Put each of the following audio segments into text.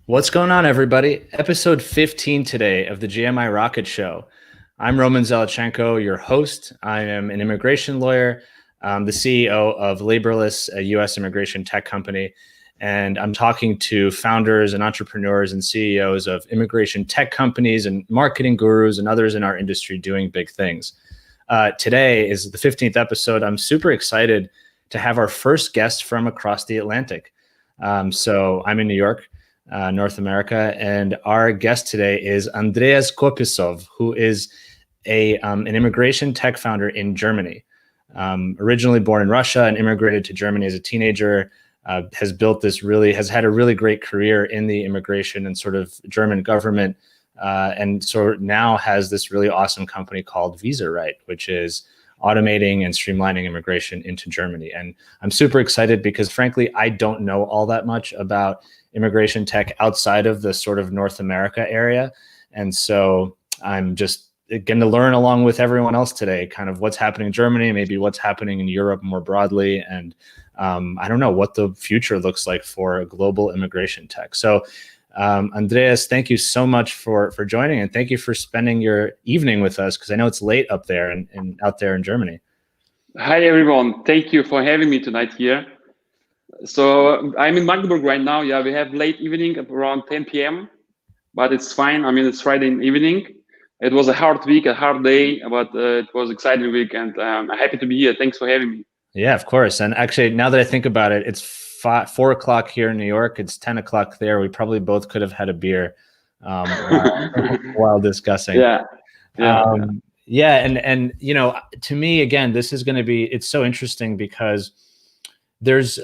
What's going on, everybody? Episode 15 today of the GMI Rocket Show. I'm Roman Zelichenko, your host. I am an immigration lawyer, the CEO of Laborless, a U.S. immigration tech company, and I'm talking to founders and entrepreneurs and CEOs of immigration tech companies and marketing gurus and others in our industry doing big things. Today is the 15th episode. I'm super excited to have our first guest from across the Atlantic. So I'm in New York, North America, and our guest today is Andreas Kopysov, who is an immigration tech founder in Germany. Originally born in Russia and immigrated to Germany as a teenager, has had a really great career in the immigration and sort of German government, and so now has this really awesome company called VISARIGHT, which is automating and streamlining immigration into Germany. And I'm super excited because, frankly, I don't know all that much about immigration tech outside of the sort of North America area. And so I'm just getting to learn along with everyone else today, kind of what's happening in Germany, maybe what's happening in Europe more broadly. And I don't know what the future looks like for global immigration tech. So Andreas, thank you so much for joining, and thank you for spending your evening with us, because I know it's late up there and out there in Germany. Hi, everyone. Thank you for having me tonight here. So I'm in Magdeburg right now. Yeah, we have late evening at around 10 p.m., but it's fine. I mean, it's Friday evening. It was a hard week, a hard day, but it was an exciting week, and I'm happy to be here. Thanks for having me. Yeah, of course. And actually, now that I think about it, it's 4 o'clock here in New York. It's 10 o'clock there. We probably both could have had a beer while discussing. Yeah. And you know, to me, again, this is going to be, it's so interesting because there's,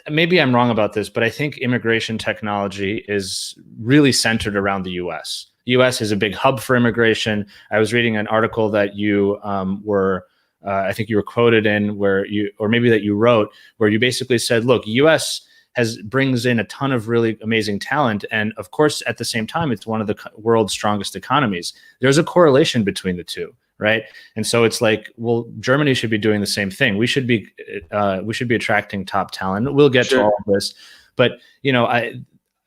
maybe I'm wrong about this, but I think immigration technology is really centered around the US. US is a big hub for immigration. I was reading an article that you I think you were quoted in where you, or maybe that you wrote, where you basically said, look, US brings in a ton of really amazing talent. And of course, at the same time, it's one of the world's strongest economies. There's a correlation between the two, right? And so it's like, well, Germany should be doing the same thing. We should be attracting top talent. We'll get to all of this, but you know,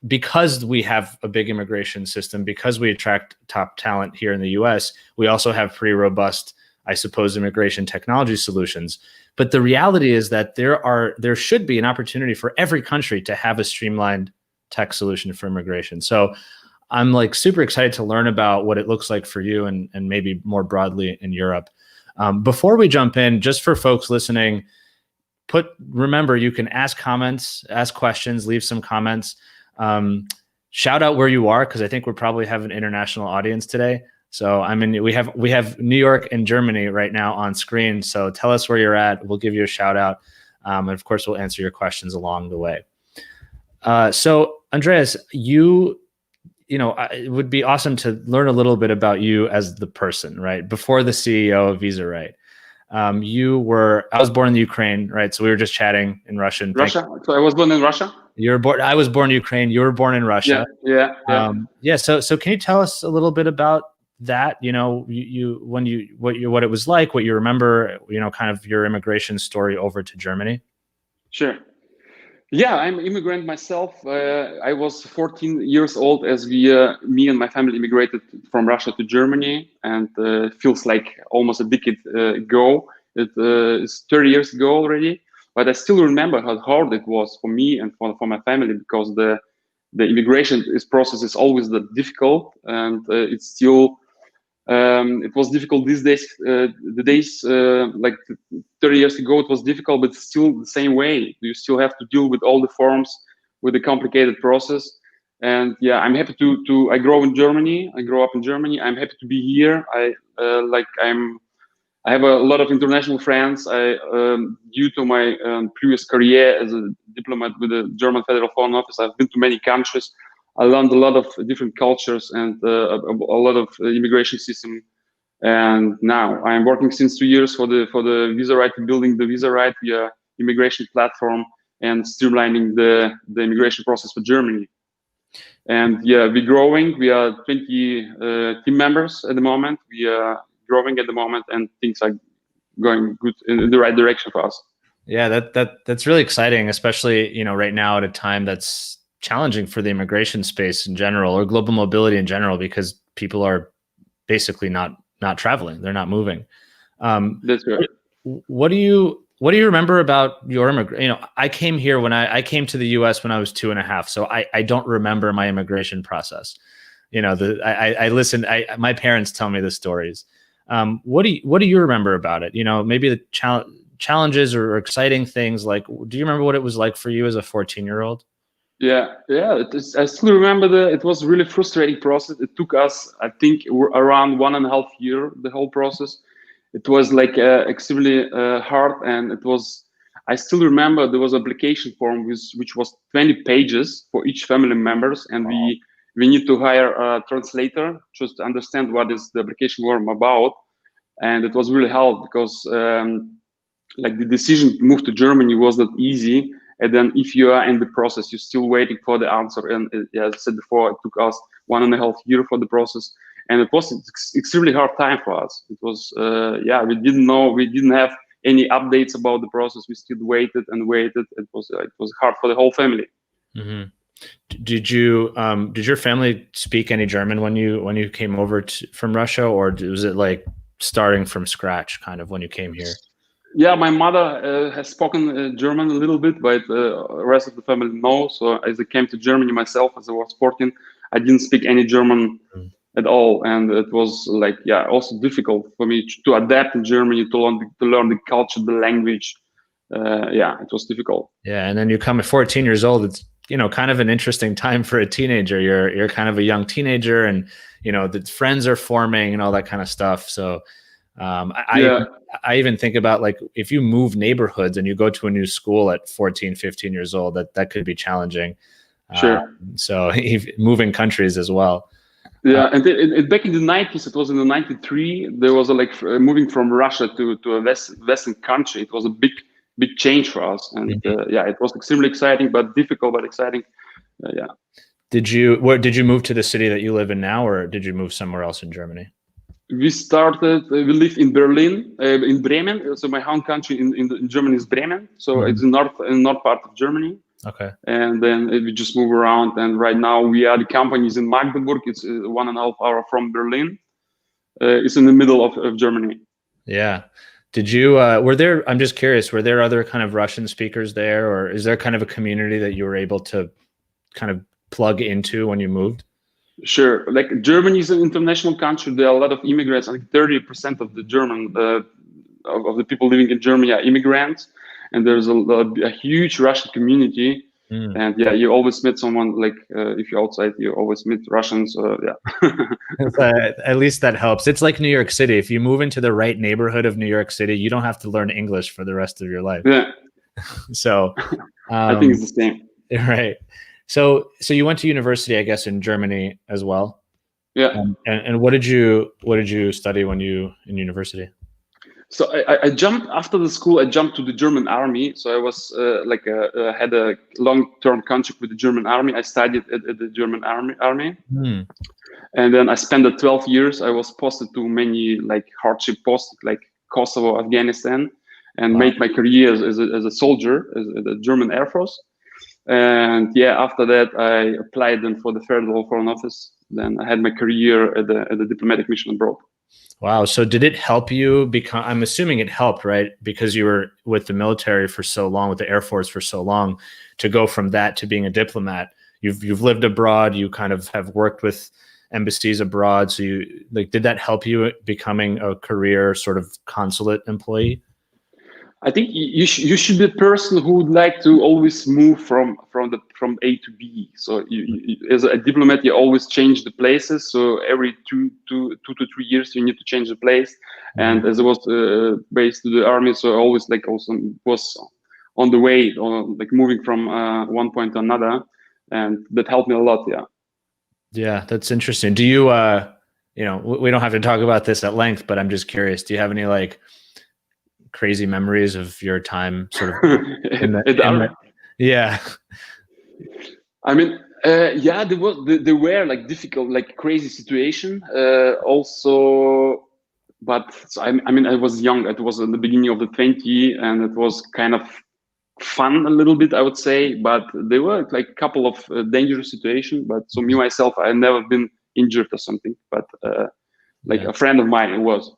because we have a big immigration system, because we attract top talent here in the US, we also have pretty robust, I suppose, immigration technology solutions. But the reality is that there should be an opportunity for every country to have a streamlined tech solution for immigration. So I'm like super excited to learn about what it looks like for you and maybe more broadly in Europe. Before we jump in, just for folks listening, remember, you can ask comments, ask questions, leave some comments. Shout out where you are, because I think we probably have an international audience today. So we have New York and Germany right now on screen. So tell us where you're at. We'll give you a shout out. And of course, we'll answer your questions along the way. So Andreas, it would be awesome to learn a little bit about you as the person, right? Before the CEO of VISARIGHT. I was born in the Ukraine, right? So we were just chatting in Russian. Russia. So I was born in Russia. I was born in Ukraine. You were born in Russia. Yeah. So can you tell us a little bit about that? You know, what it was like, what you remember, you know, kind of your immigration story over to Germany. Sure. Yeah, I'm an immigrant myself. I was 14 years old as me and my family immigrated from Russia to Germany, and feels like almost a decade ago. It's 30 years ago already, but I still remember how hard it was for me and for my family, because the immigration process is always difficult, and it's still. It was difficult these days. The days like 30 years ago, it was difficult, but still the same way. You still have to deal with all the forms, with the complicated process. And yeah, I'm happy I grew in Germany. I grew up in Germany. I'm happy to be here. I have a lot of international friends. Due to my previous career as a diplomat with the German Federal Foreign Office, I've been to many countries. I learned a lot of different cultures and a lot of immigration system. And now I'm working since 2 years for the VISARIGHT, building the VISARIGHT via immigration platform and streamlining the immigration process for Germany. And yeah, we're growing. We are 20 team members at the moment. We are growing at the moment, and things are going good in the right direction for us. Yeah, that's really exciting, especially, you know, right now at a time that's challenging for the immigration space in general, or global mobility in general, because people are basically not traveling, they're not moving. That's right. What do you remember about your I came here when I came to the US when I was 2.5, so I don't remember my immigration process. I listened. My parents tell me the stories. What do you remember about it? Maybe the challenges or exciting things. Like, do you remember what it was like for you as a 14-year-old? Yeah. I still remember it was a really frustrating process. It took us, I think, around 1.5 years, the whole process. It was like extremely hard, and it was. I still remember there was an application form which was 20 pages for each family members, and we need to hire a translator just to understand what is the application form about, and it was really hard because like the decision to move to Germany was not easy. And then if you are in the process, you're still waiting for the answer. And as I said before, it took us 1.5 years for the process. And it was extremely hard time for us. It was, we didn't know, we didn't have any updates about the process. We still waited and waited. It was hard for the whole family. Mm-hmm. Did your family speak any German when you came over from Russia, or was it like starting from scratch kind of when you came here? Yeah, my mother has spoken German a little bit, but the rest of the family no. So as I came to Germany myself, as I was 14, I didn't speak any German at all, and it was like also difficult for me to adapt in Germany, to learn the culture, the language. It was difficult. Yeah, and then you come at 14 years old. It's kind of an interesting time for a teenager. You're kind of a young teenager, and the friends are forming and all that kind of stuff. So I even think about, like, if you move neighborhoods and you go to a new school at 14, 15 years old, that could be challenging. Sure. So moving countries as well. Yeah, and back in the 90s, it was in the 93, there was moving from Russia to a Western country. It was a big change for us. And it was extremely exciting, but difficult, but exciting. Did you move to the city that you live in now, or did you move somewhere else in Germany? We live in Berlin, in Bremen. So my home country in Germany is Bremen. So it's in north part of Germany. Okay. And then we just move around. And right now the company is in Magdeburg. It's 1.5 hours from Berlin. It's in the middle of Germany. Yeah. Did you, I'm just curious, were there other kind of Russian speakers there, or is there kind of a community that you were able to kind of plug into when you moved? Sure. Like, Germany is an international country. There are a lot of immigrants. I think 30% of the German of the people living in Germany are immigrants, and there's a huge Russian community. And you always meet someone, like if you're outside, you always meet Russians. At least that helps. It's like New York City. If you move into the right neighborhood of New York City, you don't have to learn English for the rest of your life. Yeah. So I think it's the same. Right. So you went to university, I guess, in Germany as well. Yeah. And what did you study when you in university? So I jumped after the school. I jumped to the German army. So I was had a long-term contract with the German army. I studied at the German army. And then I spent the 12 years. I was posted to many hardship posts, like Kosovo, Afghanistan, and made my career as a soldier at the German Air Force. And after that, I applied then for the Federal Foreign Office. Then I had my career at the diplomatic mission abroad. Wow. So did it help you become, I'm assuming it helped, right? Because you were with the military for so long, with the Air Force for so long, to go from that to being a diplomat. You've lived abroad, you kind of have worked with embassies abroad. So did that help you becoming a career sort of consulate employee? I think you should be a person who would like to always move from A to B. So you, as a diplomat, you always change the places. So every two to 3 years, you need to change the place. And as I was based to the army, so I always also was on the way, moving from one point to another, and that helped me a lot. Yeah, that's interesting. Do you, we don't have to talk about this at length, but I'm just curious. Do you have any crazy memories of your time sort of yeah? I mean, there were difficult, crazy situation also, but I was young. It was in the beginning of the 20, and it was kind of fun a little bit, I would say, but there were like a couple of dangerous situations. But so me myself, I never been injured or something, but like Yeah. a friend of mine was.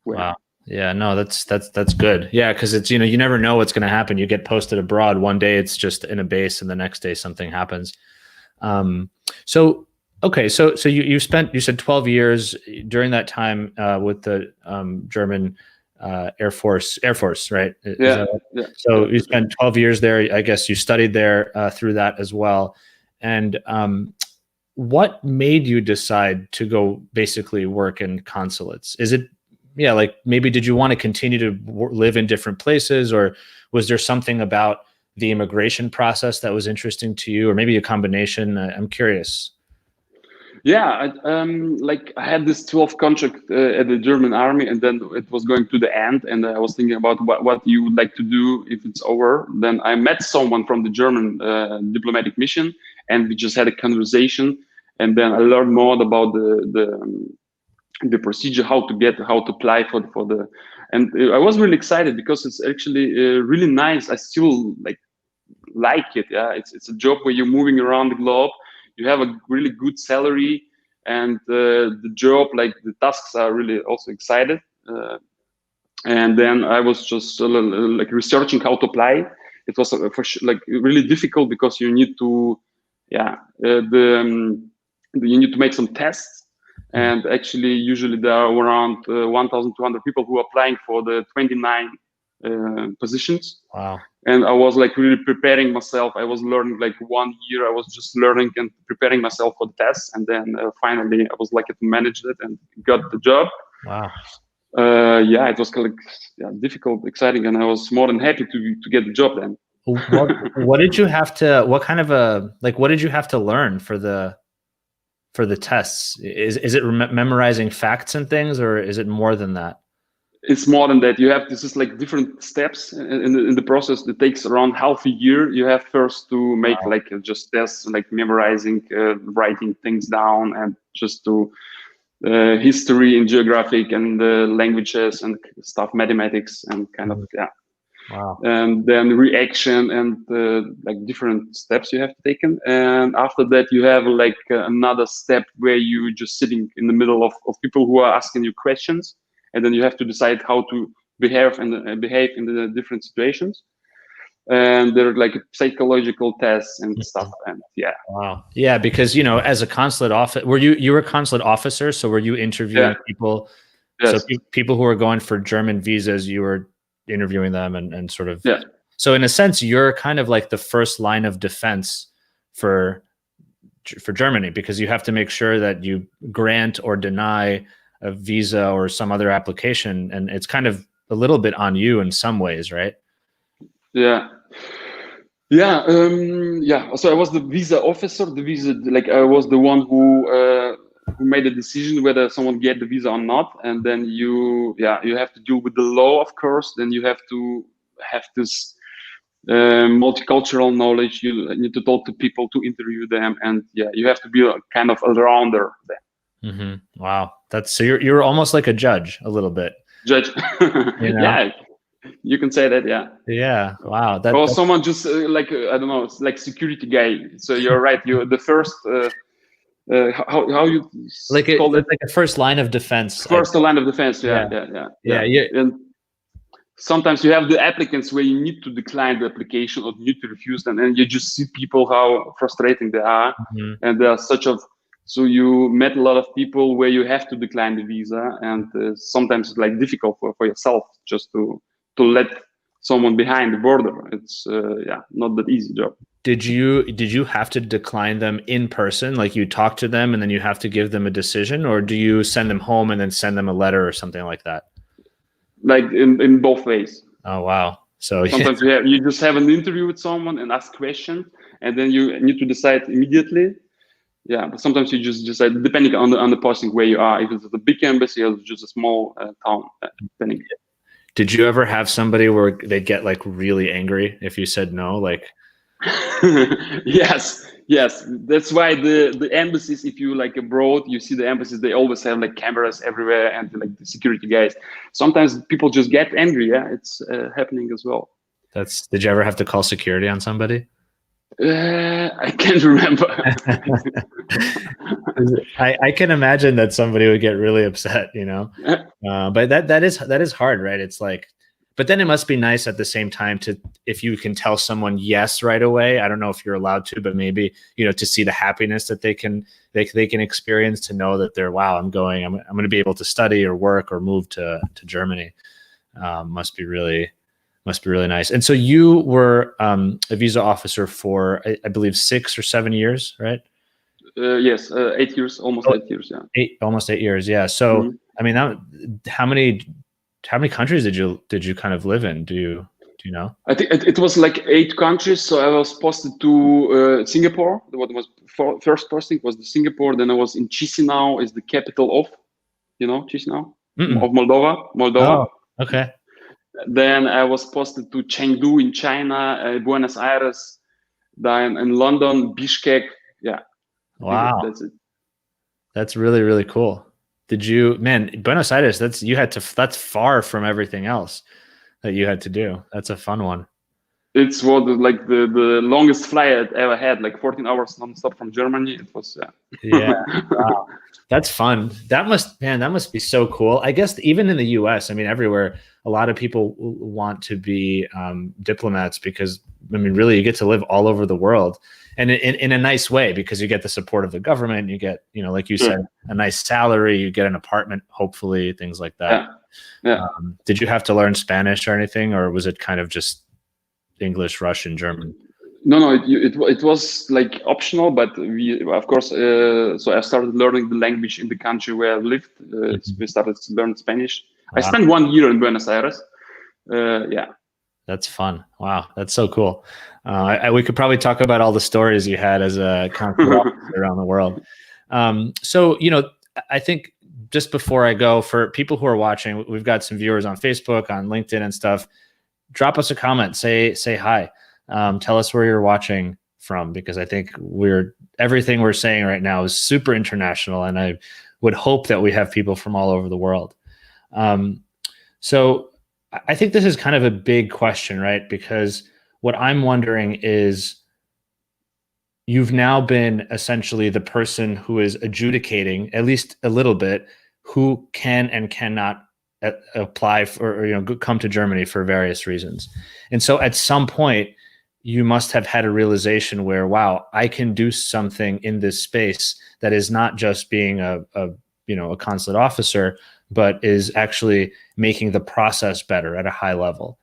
Wow. Yeah, no, that's good. Yeah, because it's, you know, you never know what's going to happen. You get posted abroad one day, it's just in a base, and the next day something happens. So okay, so you said 12 years during that time with the German Air Force, right? Yeah, So you spent 12 years there. I guess you studied there through that as well. And what made you decide to go basically work in consulates? Is it, yeah, like maybe did you want to continue to live in different places, or was there something about the immigration process that was interesting to you, or maybe a combination? I'm curious. Yeah, like I had this 12 contract at the German army, and then it was going to the end, and I was thinking about what you would like to do if it's over. Then I met someone from the German diplomatic mission, and we just had a conversation, and then I learned more about the procedure, how to apply for the, and I was really excited because it's actually really nice. I still like it. Yeah, it's a job where you're moving around the globe. You have a really good salary, and the job, like the tasks, are really also excited. And then I was just like researching how to apply. It was for sure, like really difficult because you need to, you need to make some tests. And actually, usually there are around 1,200 people who are applying for the 29 positions. Wow. And I was like really preparing myself. I was learning like 1 year. I was just learning and preparing myself for the tests. And then finally, I was lucky to manage it and got the job. Wow. Yeah, it was kind of difficult, exciting, and I was more than happy to get the job then. What did you have to? What kind of what did you have to learn for the tests? Is it memorizing facts and things, or is it more than that? It's more than that. You have, this is like different steps in the process that takes around half a year. You have first to make like just tests, like memorizing, writing things down, and just to history and geographic and languages and stuff, mathematics and kind of, yeah. Wow. And then reaction and like different steps you have to take. And after that, you have like another step where you just sitting in the middle of people who are asking you questions. And then you have to decide how to behave in the different situations. And there are like psychological tests and stuff. And yeah. Wow. Yeah, because as a consulate officer, you were a consulate officer, so were you interviewing people? Yes. So people who are going for German visas, you were interviewing them and sort of. Yeah. So in a sense, you're kind of like the first line of defense for Germany, because you have to make sure that you grant or deny a visa or some other application, and it's kind of a little bit on you in some ways, right? Yeah. So I was the visa officer. I was the one who made the decision whether someone get the visa or not. And then you have to deal with the law, of course. Then you have to have this multicultural knowledge. You need to talk to people, to interview them, and you have to be a kind of all-rounder there. Mm-hmm. Wow, so you're almost like a judge a little bit. Judge, yeah, you can say that, yeah. Yeah, wow. Or someone just like I don't know, it's like security guy. So you're right. You're the first. How you call it? Like a first line of defense. First line of defense. Yeah. And sometimes you have the applicants where you need to decline the application or need to refuse them, and you just see people how frustrating they are, and they are So you met a lot of people where you have to decline the visa, and sometimes it's like difficult for yourself just to let someone behind the border. It's not that easy job. Did you have to decline them in person? Like you talk to them and then you have to give them a decision, or do you send them home and then send them a letter or something like that? Like in both ways. Oh wow! So sometimes you just have an interview with someone and ask questions, and then you need to decide immediately. Yeah, but sometimes you just decide depending on the posting where you are. If it's a big embassy or just a small town, depending. Did you ever have somebody where they'd get like really angry if you said no? Like, yes. That's why the embassies, if you like abroad, you see the embassies, they always have like cameras everywhere and like the security guys. Sometimes people just get angry. Yeah, it's happening as well. Did you ever have to call security on somebody? I can't remember. I can imagine that somebody would get really upset, but that is hard, right? It's like, but then it must be nice at the same time if you can tell someone yes right away. I don't know if you're allowed to, but maybe, to see the happiness that they can experience, to know that wow, I'm going to be able to study or work or move to Germany. Must be really nice. And so you were a visa officer for, I believe, 6 or 7 years, right? Yes, 8 years, almost 8 years. Yeah, almost 8 years. Yeah. So, I mean, how many countries did you kind of live in? Do you know? I think it was like 8 countries. So I was posted to Singapore. What was first posting was the Singapore. Then I was in Chisinau, is the capital of, Chisinau of Moldova. Oh, okay. Then I was posted to Chengdu in China, Buenos Aires, then in London, Bishkek. Yeah. Wow. That's it. That's really, really cool. Buenos Aires, that's far from everything else that you had to do. That's a fun one. It's like the longest flight I'd ever had, like 14 hours nonstop from Germany. It was, yeah. Wow. That's fun. That must be so cool. I guess even in the US, I mean, everywhere, a lot of people want to be diplomats because, I mean, really, you get to live all over the world, and in a nice way, because you get the support of the government. You get, like you said, a nice salary. You get an apartment, hopefully, things like that. Yeah. Did you have to learn Spanish or anything, or was it kind of just English, Russian, German? No, it was like optional, but we, of course, so I started learning the language in the country where I lived. We started to learn Spanish. Wow. I spent 1 year in Buenos Aires. Yeah. That's fun. Wow, that's so cool. We could probably talk about all the stories you had as a consulate officer around the world. So, I think just before I go, for people who are watching, we've got some viewers on Facebook, on LinkedIn and stuff. Drop us a comment, say hi. Tell us where you're watching from, because I think everything we're saying right now is super international, and I would hope that we have people from all over the world. So I think this is kind of a big question, right? Because what I'm wondering is, you've now been essentially the person who is adjudicating, at least a little bit, who can and cannot apply for, or come to Germany for various reasons. And so at some point, you must have had a realization where, wow, I can do something in this space that is not just being a consulate officer, but is actually making the process better at a high level.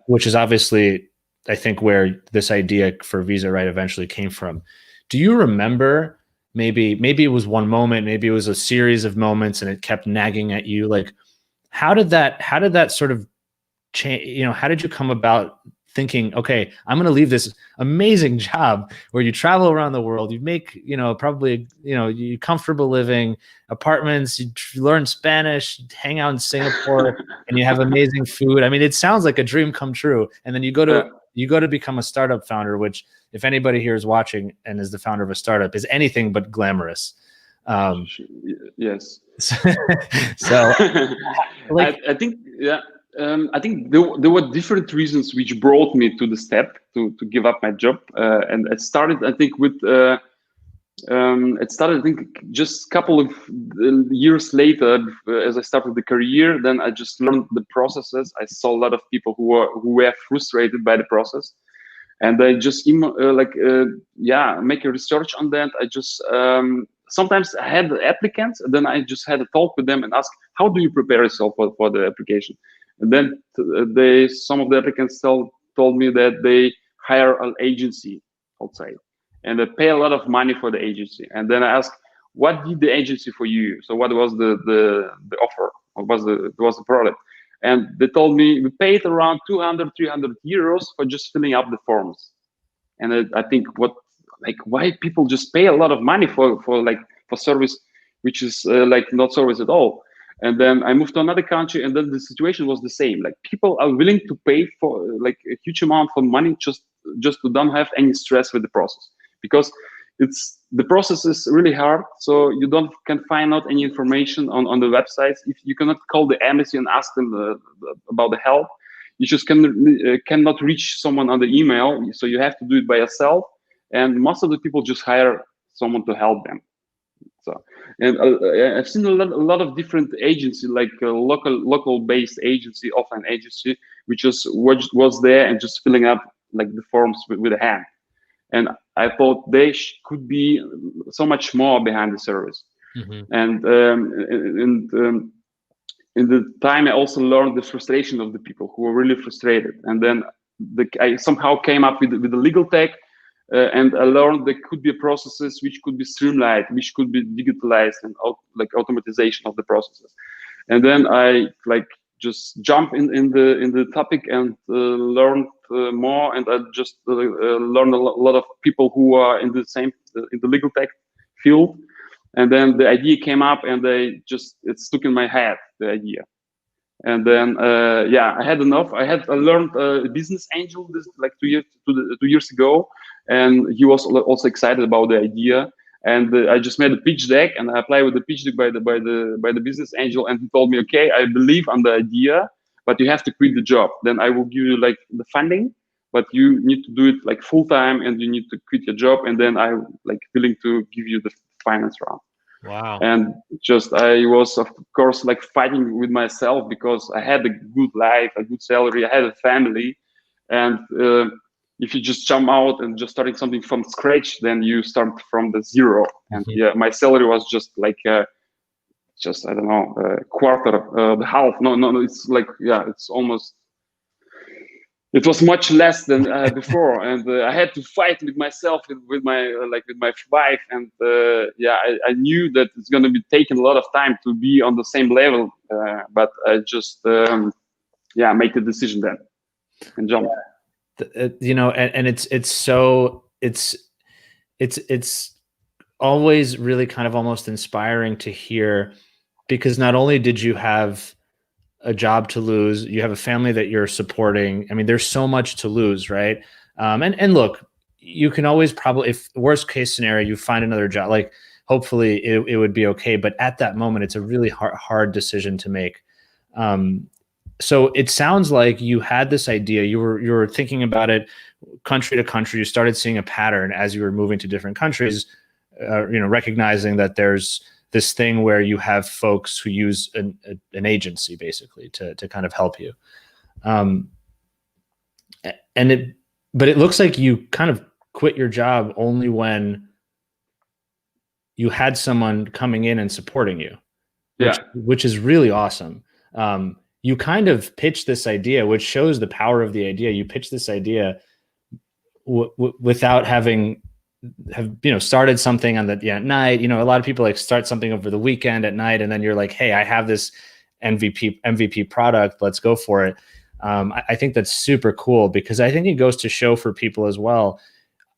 Which is obviously, I think, where this idea for VISARIGHT eventually came from. Do you remember, maybe it was one moment, maybe it was a series of moments and it kept nagging at you? Like, how did that sort of change? How did you come about thinking, okay, I'm going to leave this amazing job where you travel around the world, you make, probably, you comfortable living, apartments, you learn Spanish, you hang out in Singapore, and you have amazing food. I mean, it sounds like a dream come true. And then you go to become a startup founder, which, if anybody here is watching and is the founder of a startup, is anything but glamorous. Yes. So I think, yeah. I think there were different reasons which brought me to the step to give up my job, and it started, I think, with just a couple of years later, as I started the career. Then I just learned the processes. I saw a lot of people who were frustrated by the process, and I just make a research on that. I just sometimes I had the applicants, and then I just had a talk with them and ask, how do you prepare yourself for the application? And then some of the applicants told me that they hire an agency outside, and they pay a lot of money for the agency. And then I asked, what did the agency for you? So what was the offer? What was the product? And they told me we paid around 200, 300 euros for just filling up the forms. And I think why people just pay a lot of money for service, which is not service at all. And then I moved to another country, and then the situation was the same. Like, people are willing to pay for a huge amount of money just to don't have any stress with the process, because the process is really hard. So you can find out any information on the websites. If you cannot call the embassy and ask them about the help, you just cannot reach someone on the email, so you have to do it by yourself. And most of the people just hire someone to help them. So, and I've seen a lot of different agencies, like local based agency, offline agency, which just was there and just filling up like the forms with a hand. And I thought they could be so much more behind the service. And in the time, I also learned the frustration of the people who were really frustrated. And then I somehow came up with the legal tech. And I learned there could be processes which could be streamlined, which could be digitalized, and like automatization of the processes. And then I like just jump in the topic and learned more. And I just learned a lot of people who are in the same in the legal tech field. And then the idea came up, and it stuck in my head, the idea. And then yeah, I had enough. I learned a business angel like 2 years ago, and he was also excited about the idea. And I just made a pitch deck, and I applied with the pitch deck by the business angel, and he told me, okay, I believe on the idea, but you have to quit the job. Then I will give you like the funding, but you need to do it like full time, and you need to quit your job, and then I'm like willing to give you the finance round. Wow. And just I was of course like fighting with myself, because I had a good life, a good salary, I had a family. And if you just jump out and just starting something from scratch, then you start from the zero. And yeah, my salary was just like just I don't know, a quarter, the half. No, it's like, yeah, it's almost, it was much less than before. And I had to fight with myself, with my wife. And yeah, I knew that it's going to be taking a lot of time to be on the same level, but I just yeah, make the decision then and jump. You know, and it's always really kind of almost inspiring to hear, because not only did you have a job to lose, you have a family that you're supporting. I mean, there's so much to lose, right? And look, you can always probably, if worst case scenario, you find another job, like hopefully it would be okay. But at that moment, it's a really hard decision to make. So it sounds like you had this idea, you were thinking about it country to country. You started seeing a pattern as you were moving to different countries, you know, recognizing that there's this thing where you have folks who use an agency basically to kind of help you. But it looks like you kind of quit your job only when you had someone coming in and supporting you, which is really awesome. You kind of pitched this idea, which shows the power of the idea. You pitched this idea without have started something on the night. You know, a lot of people like start something over the weekend at night, and then you're like, hey, I have this MVP product, let's go for it. I think that's super cool, because I think it goes to show for people as well,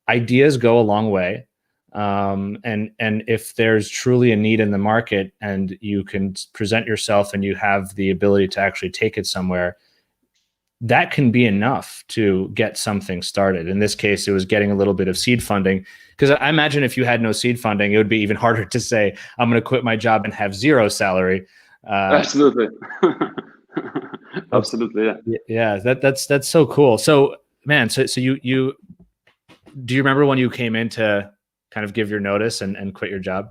ideas go a long way. And if there's truly a need in the market and you can present yourself and you have the ability to actually take it somewhere, that can be enough to get something started. In this case, it was getting a little bit of seed funding, because I imagine if you had no seed funding, it would be even harder to say, I'm going to quit my job and have zero salary. Absolutely. Absolutely. Yeah. That's so cool. So man, so you do you remember when you came in to kind of give your notice and quit your job?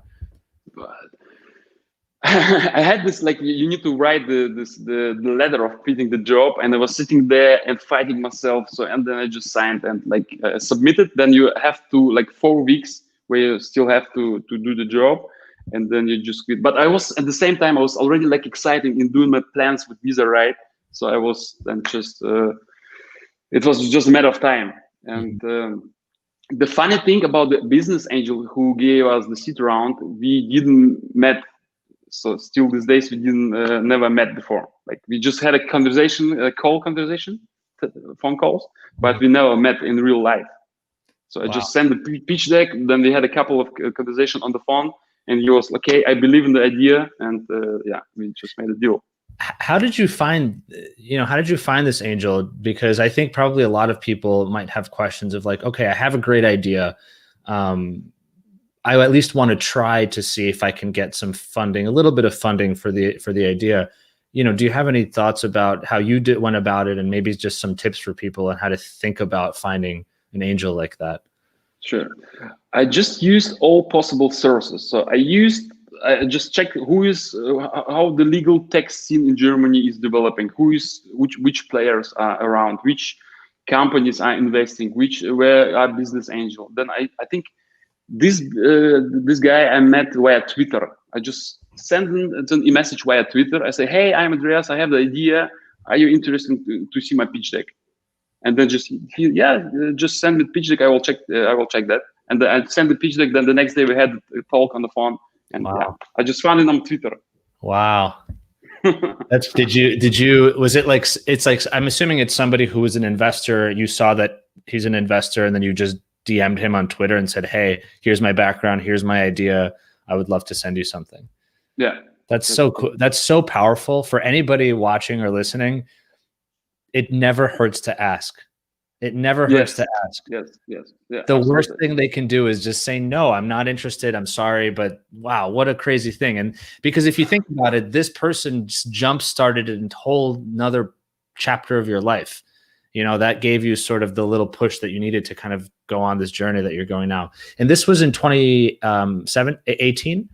I had this, like, you need to write the letter of quitting the job, and I was sitting there and fighting myself. So, and then I just signed and like submitted. Then you have to like 4 weeks where you still have to do the job, and then you just quit. But I was at the same time, I was already like excited in doing my plans with VISARIGHT. So I was then just it was just a matter of time. And the funny thing about the business angel who gave us the seed round, we didn't met. So still these days we didn't never met before. Like we just had a conversation, phone calls, but we never met in real life. So I just sent the pitch deck. Then we had a couple of conversation on the phone, and he was like, okay, I believe in the idea, and yeah, we just made a deal. How did you find, how did you find this angel? Because I think probably a lot of people might have questions of like, okay, I have a great idea. I at least want to try to see if I can get some funding, a little bit of funding for the idea. do you have any thoughts about how you went about it, and maybe just some tips for people on how to think about finding an angel like that? Sure. I just used all possible sources. So I just checked how the legal tech scene in Germany is developing, which players are around, which companies are investing, where are business angel. Then I think this guy I met via Twitter. I just sent him a message via Twitter. I say, hey, I'm Andreas. I have the idea. Are you interested to see my pitch deck? And then just send me the pitch deck. I will check that. And I sent the pitch deck. Then the next day we had a talk on the phone. And Wow. I just found it on Twitter. Wow. Was it like, it's like, I'm assuming it's somebody who was an investor. You saw that he's an investor, and then you just DM'd him on Twitter and said, hey, here's my background. Here's my idea. I would love to send you something. Yeah. That's so cool. That's so powerful for anybody watching or listening. It never hurts to ask. It never hurts to ask. Yes. Yeah, the absolutely. worst thing they can do is just say, no, I'm not interested. I'm sorry, but wow, what a crazy thing. And because if you think about it, this person just jump-started a whole another chapter of your life. That gave you sort of the little push that you needed to kind of go on this journey that you're going now. And this was in 2018?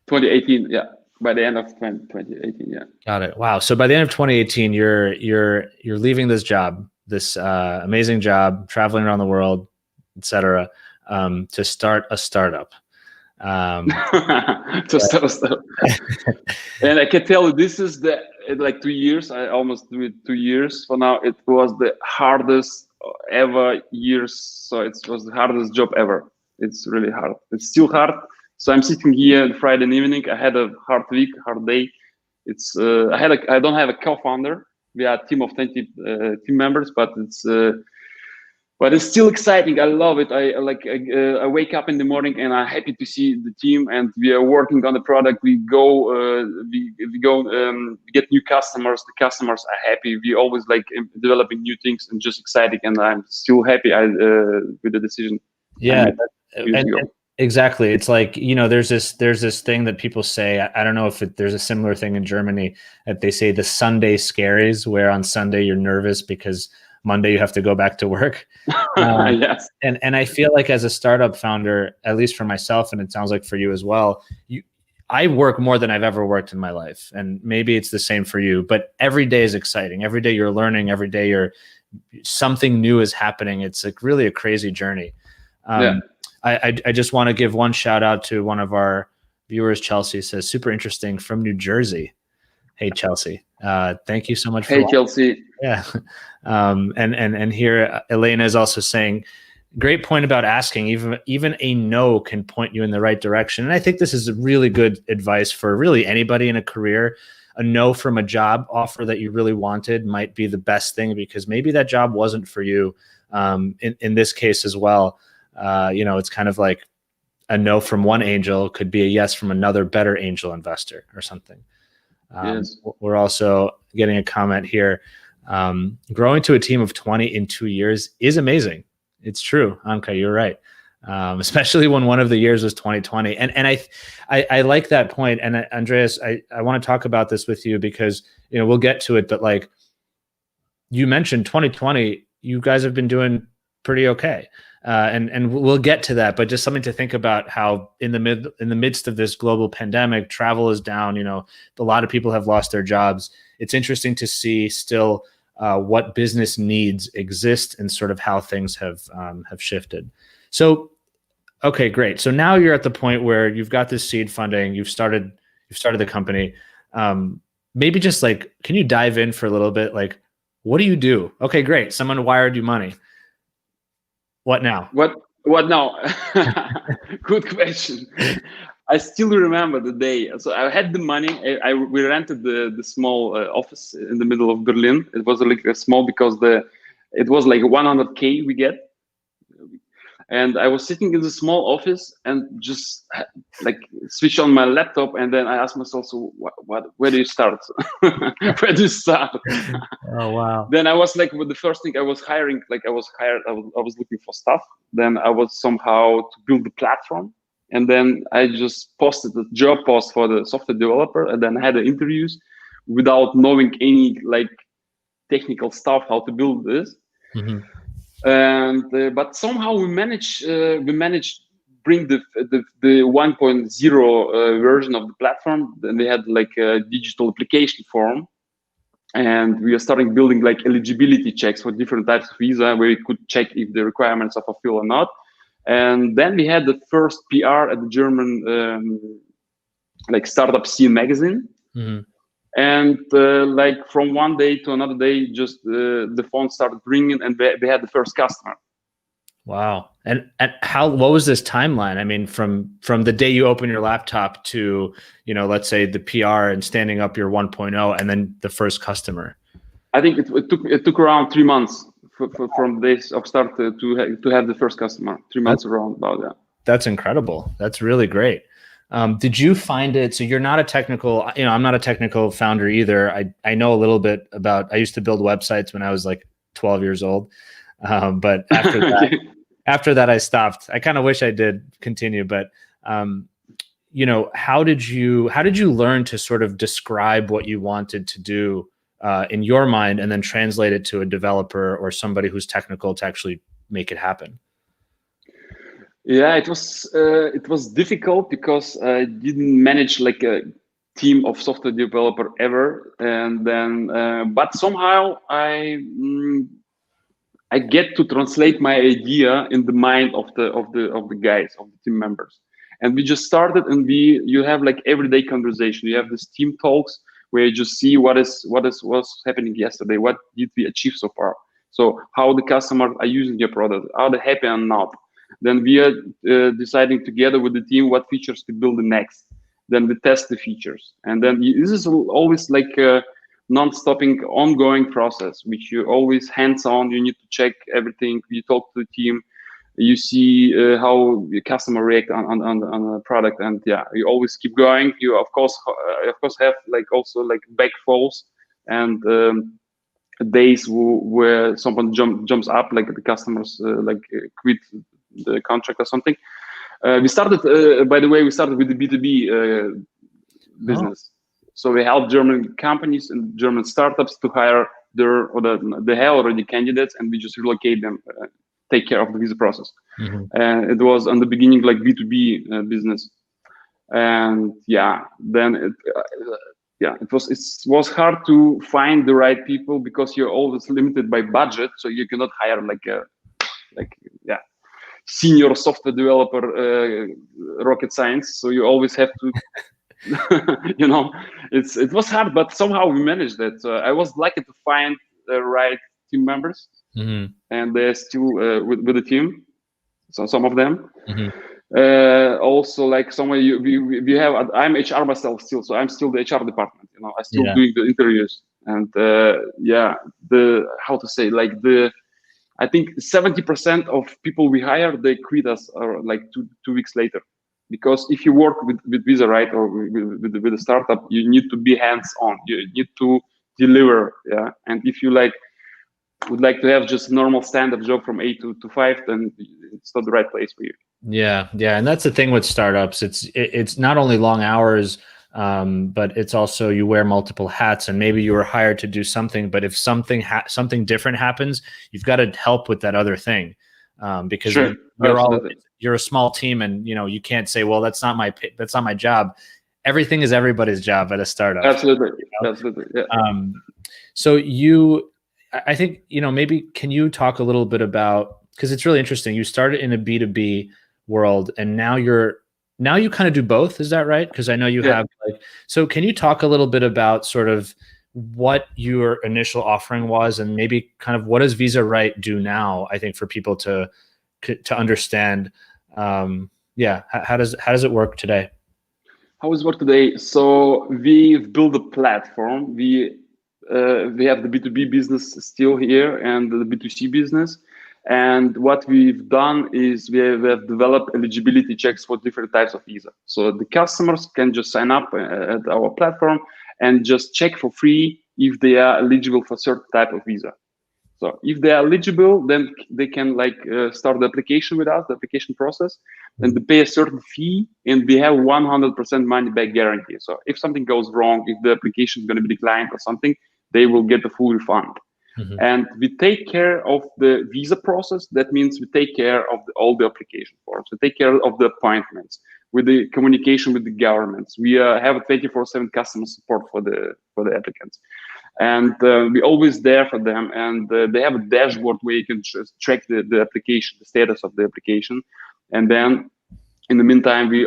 2018, yeah. By the end of 2018, yeah. Got it. Wow. So by the end of 2018, you're leaving this job, this amazing job, traveling around the world, etc., to start a startup. And I can tell you, this is like 2 years. I almost do it 2 years. For now, it was the hardest ever years. So it was the hardest job ever. It's really hard. It's still hard. So I'm sitting here Friday evening. I had a hard week, hard day. I don't have a co-founder. We are a team of 20 team members, but it's still exciting. I love it. I wake up in the morning and I'm happy to see the team, and we are working on the product. We go get new customers. The customers are happy. We always developing new things and just exciting. And I'm still happy with the decision. Yeah. Exactly. It's like, there's this thing that people say, I don't know if there's a similar thing in Germany, that they say the Sunday Scaries, where on Sunday you're nervous because Monday you have to go back to work. Yes. And I feel like as a startup founder, at least for myself, and it sounds like for you as well, I work more than I've ever worked in my life. And maybe it's the same for you, but every day is exciting. Every day you're learning, every day something new is happening. It's like really a crazy journey. I just want to give one shout out to one of our viewers. Chelsea says, super interesting, from New Jersey. Hey, Chelsea. Thank you so much. Hey, Chelsea. Yeah. And here Elena is also saying, great point about asking. Even a no can point you in the right direction. And I think this is really good advice for really anybody in a career. A no from a job offer that you really wanted might be the best thing, because maybe that job wasn't for you. In this case as well. It's kind of like a no from one angel could be a yes from another better angel investor or something. Yes. We're also getting a comment here. Growing to a team of 20 in 2 years is amazing. It's true, Anka, you're right. Especially when one of the years was 2020. And I like that point. And Andreas, I want to talk about this with you because, we'll get to it, but like you mentioned 2020, you guys have been doing pretty okay. And we'll get to that, but just something to think about, how in the midst of this global pandemic, travel is down. A lot of people have lost their jobs. It's interesting to see still what business needs exist and sort of how things have shifted. So, okay, great. So now you're at the point where you've got this seed funding. You've started the company. Maybe just like, can you dive in for a little bit? Like, what do you do? Okay, great. Someone wired you money. What now? What now? Good question. I still remember the day. So I had the money. We rented the small office in the middle of Berlin. It was like a small, because it was like 100K we get. And I was sitting in the small office and just like switch on my laptop, and then I asked myself, so where do you start? Where do you start? Oh wow! Then I was like, well, the first thing I was hiring, like I was looking for stuff. Then I was somehow to build the platform, and then I just posted a job post for the software developer, and then I had the interviews without knowing any like technical stuff how to build this. And but somehow we managed bring the 1.0 version of the platform. Then they had like a digital application form, and we are starting building like eligibility checks for different types of visa, where you could check if the requirements are fulfilled or not. And then we had the first PR at the German like startup scene magazine. And like from one day to another day, just the phone started ringing, and they had the first customer. Wow. And what was this timeline? I mean, from the day you open your laptop to, you know, let's say the PR and standing up your 1.0 and then the first customer. I think it took around 3 months from days of start to have the first customer. 3 months around about that. That's incredible. That's really great. Did you find it, so you're not a technical, you know, I'm not a technical founder either. I know a little bit about, I used to build websites when I was like 12 years old. But after that, after that, I stopped. I kind of wish I did continue, but, you know, how did you learn to sort of describe what you wanted to do in your mind and then translate it to a developer or somebody who's technical to actually make it happen? Yeah, it was difficult because I didn't manage like a team of software developer ever, and then but somehow I get to translate my idea in the mind of the guys, of the team members. And we just started, and you have like everyday conversation. You have this team talks where you just see what's happening yesterday, what did we achieve so far, so how the customers are using your product, are they happy or not. Then we are deciding together with the team what features to build next. Then we test the features, and then this is always like a non-stopping, ongoing process, which you always hands-on. You need to check everything. You talk to the team. You see how the customer react on the product, and yeah, you always keep going. You of course have like also like back falls and days where someone jumps up, like the customers quit the contract or something. We started, by the way, with the B2B business. So we help German companies and German startups to hire they have already candidates, and we just relocate them, take care of the visa process. And it was on the beginning like B2B business, and yeah, then it was hard to find the right people because you're always limited by budget, so you cannot hire senior software developer, rocket science. So you always have to, you know, it was hard, but somehow we managed that. So I was lucky to find the right team members, and they're still with the team. So some of them. Also, like someone we have, I'm HR myself still, so I'm still the HR department. You know, I still doing the interviews, and I think 70% of people we hire, they quit us like two weeks later, because if you work with VISARIGHT or with a startup, you need to be hands-on. You need to deliver, yeah. And if you would like to have just a normal stand-up job from 8 to 5, then it's not the right place for you. Yeah, and that's the thing with startups. It's not only long hours, but it's also you wear multiple hats, and maybe you were hired to do something, but if something different happens, you've got to help with that other thing, because you're a small team, and you know you can't say, well, that's not my job. Everything is everybody's job at a startup. Absolutely, you know? Absolutely. Yeah. So I think, you know, maybe can you talk a little bit about, because it's really interesting. You started in a B2B world, and now you kind of do both. Is that right? Because I know you have so can you talk a little bit about sort of what your initial offering was, and maybe kind of what does VISARIGHT do now? I think for people to understand, how does it work today? How does it work today? So we've built a platform. We have the B2B business still here and the B2C business. And what we've done is we have developed eligibility checks for different types of visa. So the customers can just sign up at our platform and just check for free if they are eligible for certain type of visa. So if they are eligible, then they can start the application with us, the application process, and they pay a certain fee, and we have 100% money back guarantee. So if something goes wrong, if the application is going to be declined or something, they will get a full refund. And we take care of the visa process. That means we take care of all the application forms. We take care of the appointments, with the communication with the governments. We have a 24/7 customer support for the applicants, and we're always there for them. And they have a dashboard where you can track the application, the status of the application. And then in the meantime, we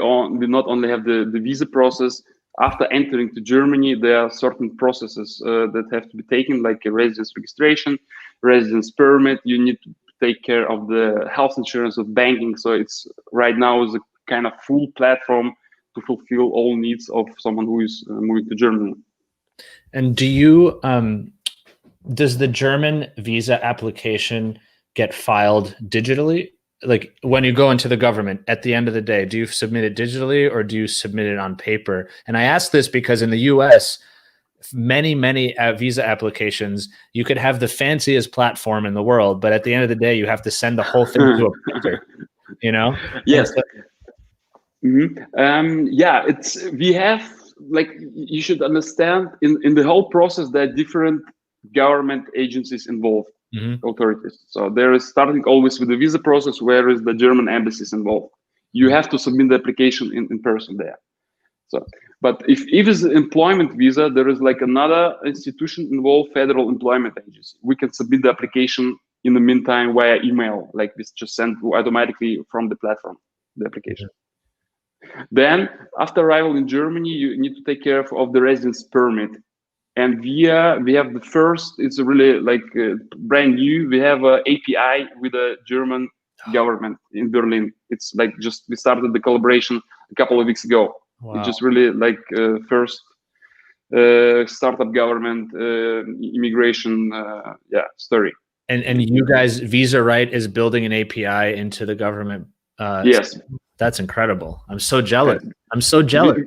not only have the visa process. After entering to Germany, there are certain processes that have to be taken, like a residence registration, residence permit. You need to take care of the health insurance, of banking. So it's right now is a kind of full platform to fulfill all needs of someone who is moving to Germany. And do you, does the German visa application get filed digitally? Like when you go into the government at the end of the day, do you submit it digitally or do you submit it on paper? And I ask this because in the US, many visa applications, you could have the fanciest platform in the world, but at the end of the day, you have to send the whole thing to a printer, you know? Yes. Yeah, we have, you should understand in the whole process, there are different government agencies involved. Authorities. So there is starting always with the visa process, where is the German embassy is involved. You have to submit the application in person there. So, but if it's an employment visa, there is another institution involved, Federal Employment Agency. We can submit the application in the meantime via email, like this, just sent automatically from the platform, the application. Then after arrival in Germany, you need to take care of the residence permit. And we have the first, it's really brand new. We have an API with the German government in Berlin. It's we started the collaboration a couple of weeks ago. Wow. It's just really first startup government immigration story. And you guys, VISARIGHT is building an API into the government. Yes. That's incredible. I'm so jealous. I'm so jealous.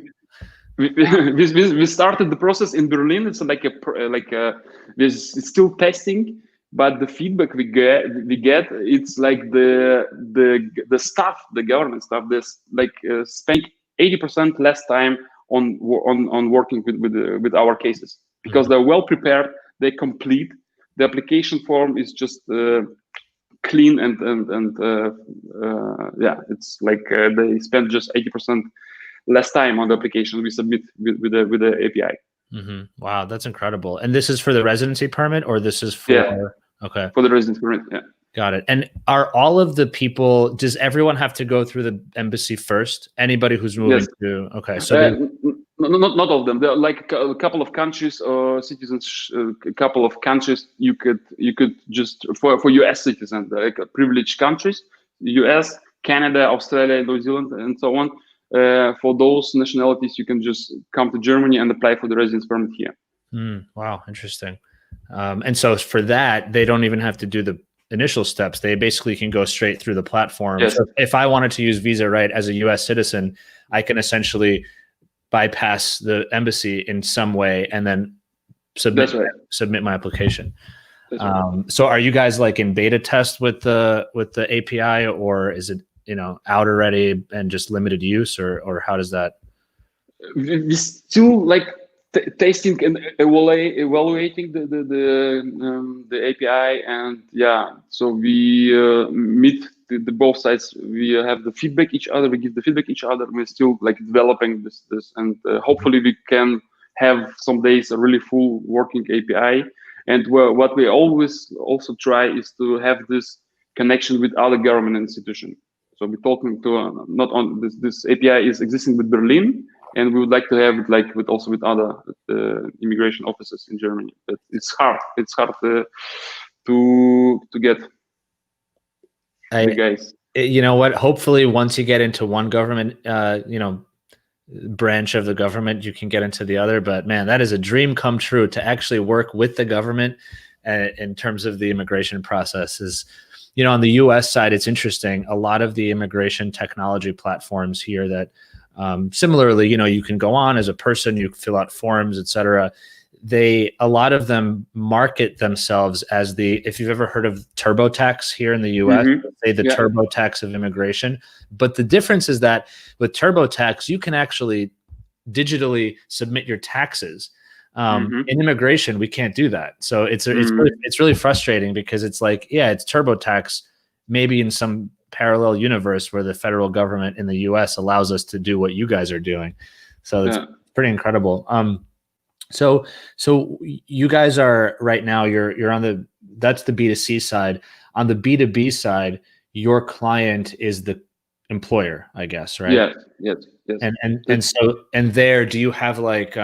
We started the process in Berlin. It's it's still testing, but the feedback we get it's the staff, the government staff, this spend 80% less time on working with our cases, because they're well prepared. They complete the application form is just clean and it's they spend just 80% less time on the application we submit with the API. Wow, that's incredible. And this is for the residency permit, or this is for? Yeah. Okay. For the residency permit, yeah. Got it. And are all of the people? Does everyone have to go through the embassy first? Anybody who's moving to? Okay, so not all of them. There are a couple of countries or citizens. A couple of countries you could just for US citizens, privileged countries, US, Canada, Australia, New Zealand, and so on. For those nationalities, you can just come to Germany and apply for the residence permit here. Wow, interesting. And so for that, they don't even have to do the initial steps. They basically can go straight through the platform. Yes. So if I wanted to use VISARIGHT as a US citizen, I can essentially bypass the embassy in some way and then submit my application. So are you guys in beta test with the API, or is it out already and just limited use, or how does that? We still testing and evaluating the API, and so we meet the both sides. We have the feedback each other. We give the feedback each other. We're still developing this, and hopefully we can have some days a really full working API. And what we always also try is to have this connection with other government institutions. So we're talking to not on this API is existing with Berlin, and we would like to have it with other immigration offices in Germany. But it's hard. It's hard to get. Guys, you know what? Hopefully, once you get into one government, branch of the government, you can get into the other. But man, that is a dream come true to actually work with the government in terms of the immigration process. Is on the US side, it's interesting. A lot of the immigration technology platforms here that similarly, you can go on as a person, you fill out forms, etc. a lot of them market themselves as if you've ever heard of TurboTax here in the US, say the TurboTax of immigration. But the difference is that with TurboTax, you can actually digitally submit your taxes. In immigration, we can't do that. So it's really frustrating, because it's like, yeah, it's TurboTax, maybe in some parallel universe where the federal government in the US allows us to do what you guys are doing. So it's pretty incredible. So you guys are right now, you're on that's the B2C side. On the B2B side, your client is the employer, I guess, right? Yes. And there, do you have like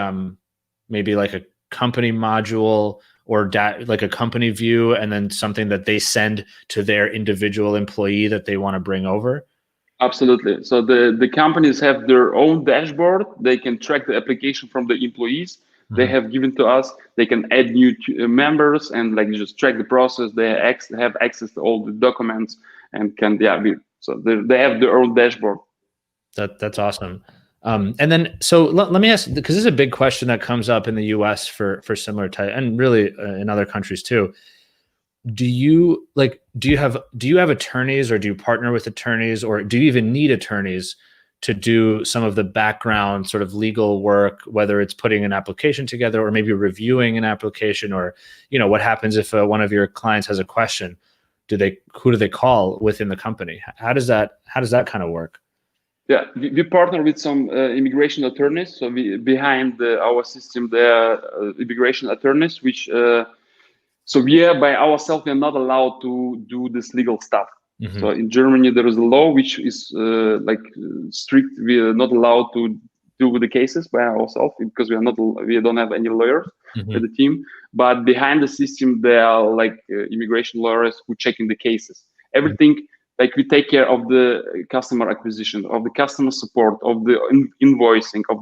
maybe like a company module or like a company view, and then something that they send to their individual employee that they want to bring over? Absolutely. So the companies have their own dashboard. They can track the application from the employees they have given to us. They can add new members and like just track the process. They have access to all the documents and can so they have their own dashboard. That's awesome. And then, so let me ask, because this is a big question that comes up in the US for similar type, and really in other countries too. Do you have attorneys, or do you partner with attorneys, or do you even need attorneys to do some of the background sort of legal work, whether it's putting an application together or maybe reviewing an application, or, what happens if one of your clients has a question? Who do they call within the company? How does that kind of work? Yeah, we partner with some immigration attorneys. So behind our system, there are immigration attorneys, which so we are by ourselves, we are not allowed to do this legal stuff. So in Germany, there is a law which is strict. We are not allowed to do the cases by ourselves, because we don't have any lawyers with the team. But behind the system, there are like immigration lawyers who checking the cases. Everything, like we take care of the customer acquisition, of the customer support, of the invoicing, of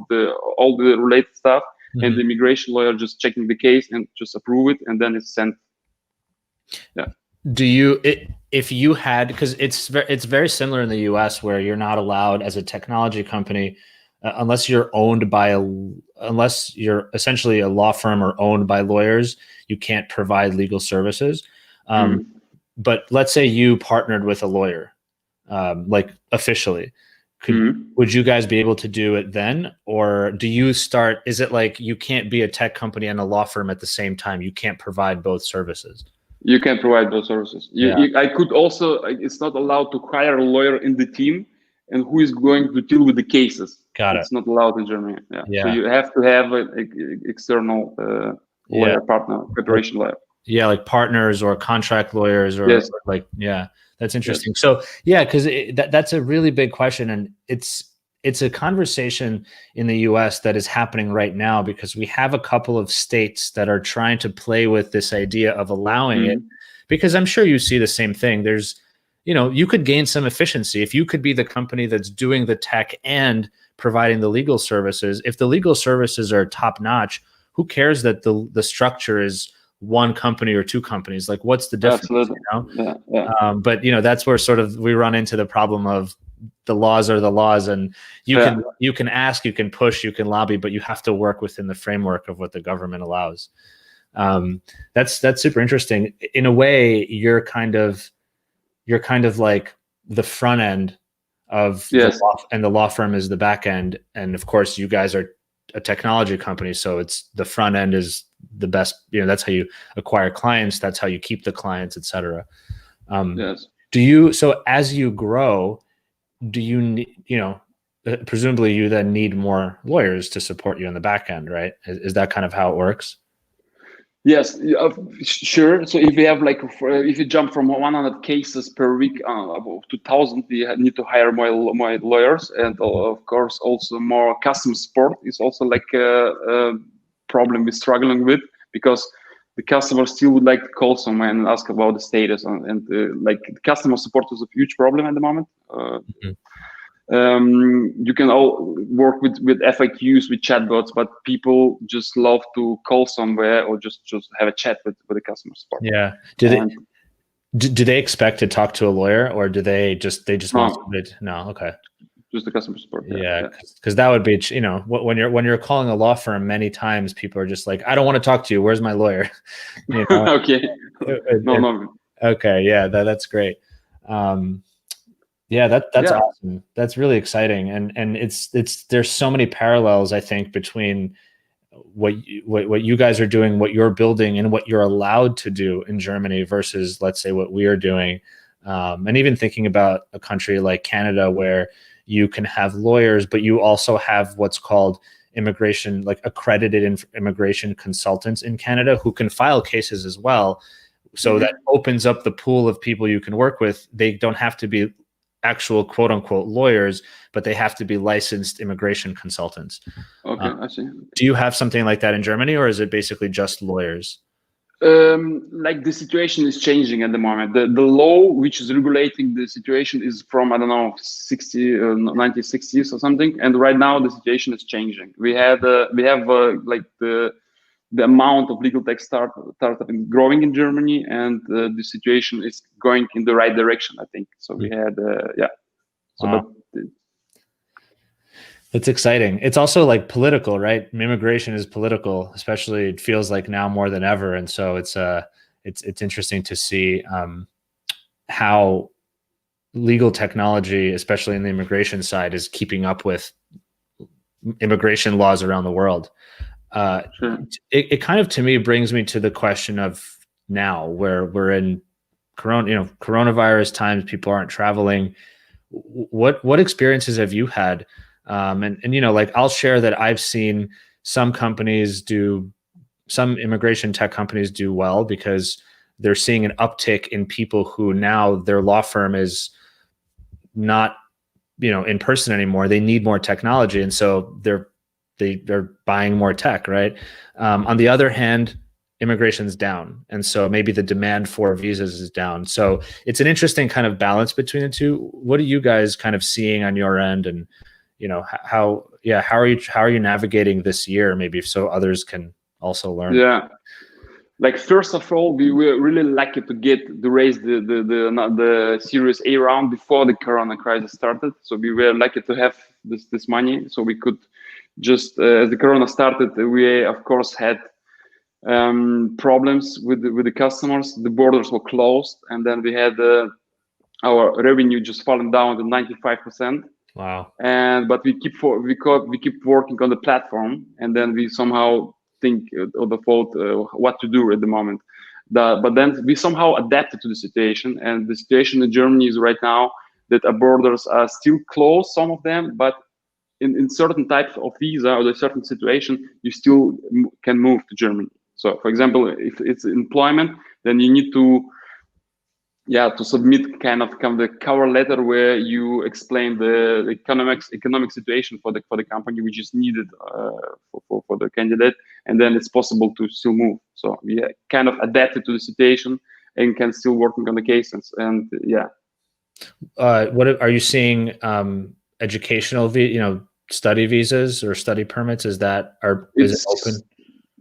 all the related stuff, and the immigration lawyer just checking the case and just approve it, and then it's sent. Yeah. Do you, if you had, because it's very similar in the US, where you're not allowed as a technology company, unless you're unless you're essentially a law firm or owned by lawyers, you can't provide legal services. But let's say you partnered with a lawyer, like officially, would you guys be able to do it then? Or is it like you can't be a tech company and a law firm at the same time? You can't provide both services? You can provide those services. I could also, it's not allowed to hire a lawyer in the team and who is going to deal with the cases. It's not allowed in Germany. So you have to have an external lawyer partner, preparation lawyer. Yeah, like partners or contract lawyers, or that's interesting. So because that's a really big question, and it's a conversation in the US that is happening right now, because we have a couple of states that are trying to play with this idea of allowing it, because I'm sure you see the same thing. There's, you could gain some efficiency if you could be the company that's doing the tech and providing the legal services. If the legal services are top notch, who cares that the structure is one company or two companies? Like, what's the difference? Absolutely. But that's where sort of we run into the problem of the laws are the laws, and you can ask, you can push, you can lobby, but you have to work within the framework of what the government allows. That's super interesting. In a way, you're kind of like the front end of the law, and the law firm is the back end. And of course, you guys are a technology company, so it's the front end is the best. That's how you acquire clients. That's how you keep the clients, etc. So as you grow, do you need, presumably you then need more lawyers to support you in the back end, right? Is that kind of how it works? Yes, sure. So if we have if you jump from 100 cases per week to 2,000, we need to hire more lawyers, and of course also more customer support is also like a problem we're struggling with, because the customer still would like to call someone and ask about the status, and customer support is a huge problem at the moment. You can all work with FAQs, with chatbots, but people just love to call somewhere or just have a chat with the customer support. Yeah. Do they expect to talk to a lawyer, or do they just want somebody? No. Okay. just the customer support. Yeah, because that would be, you know, when you're calling a law firm, many times people are just like, I don't want to talk to you. Where's my lawyer? You know? Okay. No. Okay, yeah, that's great. Yeah, that's awesome. That's really exciting, and it's there's so many parallels, I think, between what you guys are doing, what you're building, and what you're allowed to do in Germany versus, let's say, what we are doing. And even thinking about a country like Canada, where you can have lawyers, but you also have what's called immigration, like accredited immigration consultants in Canada who can file cases as well. So that opens up the pool of people you can work with. They don't have to be actual quote unquote lawyers, but they have to be licensed immigration consultants. Okay, I see. Do you have something like that in Germany, or is it basically just lawyers? Like the situation is changing at the moment. The law which is regulating the situation is from, I don't know, 1960s or something, and right now the situation is changing. We have like the amount of legal tech startup growing in Germany, and the situation is going in the right direction, I think. So we had so wow. but It's exciting. It's also like political, right? Immigration is political, especially it feels like now more than ever. And so it's interesting to see how legal technology, especially in the immigration side, is keeping up with immigration laws around the world. sure. It kind of, to me, brings me to the question of now, where we're in coronavirus times, people aren't traveling. What experiences have you had? And you know, like, I'll share that I've seen some immigration tech companies do well because they're seeing an uptick in people who now their law firm is not, you know, in person anymore. They need more technology. And so they're buying more tech, right? On the other hand, immigration's down. And so maybe the demand for visas is down. So it's an interesting kind of balance between the two. What are you guys kind of seeing on your end? And, you know, how are you navigating this year, maybe, so others can also learn? Yeah. Like, first of all, we were really lucky to raise the Series A round before the Corona crisis started. So we were lucky to have this money, so we could just as the Corona started, we of course had problems with the customers. The borders were closed, and then we had our revenue just fallen down to 95%. Wow. But we keep working on the platform, and then we somehow think or the thought what to do at the moment. But then we somehow adapted to the situation, and the situation in Germany is right now that our borders are still closed, some of them, but in certain types of visa or a certain situation, you still can move to Germany. So, for example, if it's employment, then you need to submit kind of the cover letter where you explain the economic situation for the company, which is needed for the candidate, and then it's possible to still move. So we kind of adapted to the situation and can still working on the cases. And what are you seeing? Educational, study visas or study permits? Is it open?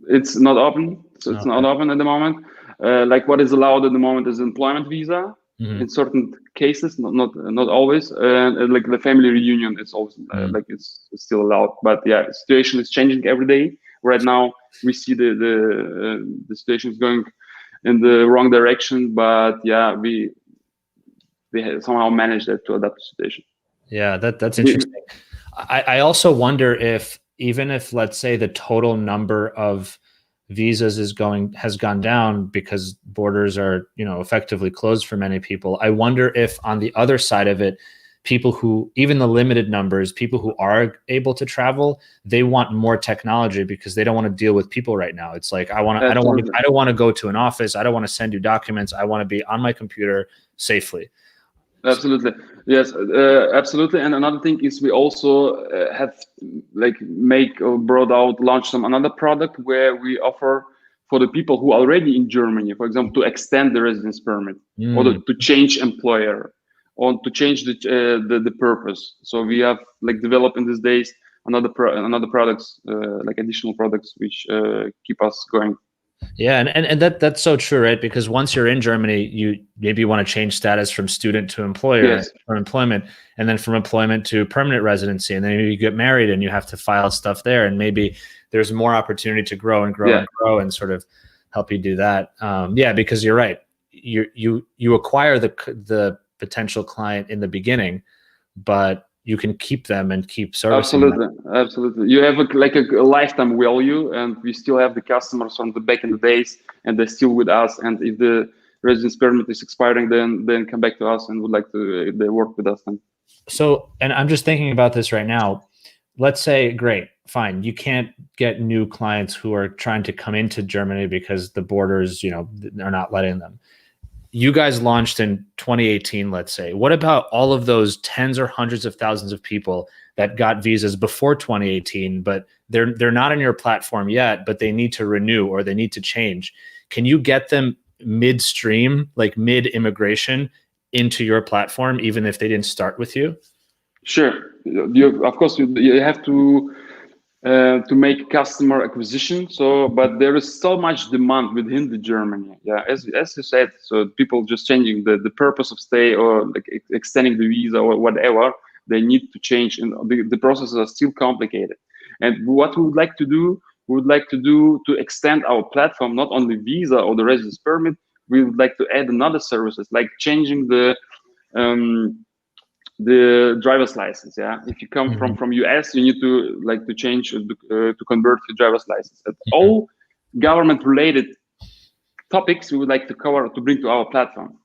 It's not open. So it's Okay. not open at the moment. Like, what is allowed at the moment is employment visa in certain cases, not always. And like the family reunion is also like it's still allowed. But yeah, the situation is changing every day. Right now, we see the situation is going in the wrong direction. But yeah, we somehow managed that to adapt the situation. Yeah, that's interesting. I also wonder if, even if, let's say, the total number of visas has gone down because borders are, effectively closed for many people. I wonder if, on the other side of it, people who, even the limited numbers, people who are able to travel, they want more technology because they don't want to deal with people right now. It's like, I don't want to go to an office. I don't want to send you documents. I want to be on my computer safely. Absolutely. Yes, absolutely. And another thing is we also have launched another product where we offer for the people who are already in Germany, for example, to extend the residence permit or to change employer or to change the purpose. So we have developed in these days another products, additional products which keep us going. Yeah, and that's so true, right? Because once you're in Germany, you maybe want to change status from student to employer, Yes, from employment, and then from employment to permanent residency, and then you get married and you have to file stuff there, and maybe there's more opportunity to grow and grow yeah, and grow and sort of help you do that. Yeah, because you're right. You acquire the potential client in the beginning, but you can keep them and keep servicing them. absolutely, absolutely. You have a lifetime value, and we still have the customers from the back in the days, and they're still with us. And if the residence permit is expiring, then come back to us and would like to they work with us then. So, and I'm just thinking about this right now. Let's say, great, fine. You can't get new clients who are trying to come into Germany because the borders, are not letting them. You guys launched in 2018, let's say. What about all of those tens or hundreds of thousands of people that got visas before 2018, but they're not on your platform yet, but they need to renew or they need to change? Can you get them midstream, like mid immigration, into your platform, even if they didn't start with you? Sure, of course you have to make customer acquisition. So, but there is so much demand within the Germany. Yeah, as you said, so people just changing the purpose of stay or like extending the visa or whatever. They need to change, and the processes are still complicated. And what we would like to do, to extend our platform, not only visa or the residence permit. We would like to add another services like changing um, the driver's license. Yeah, if you come from US, you need to change to convert your driver's license. And all government related topics we would like to cover to bring to our platform.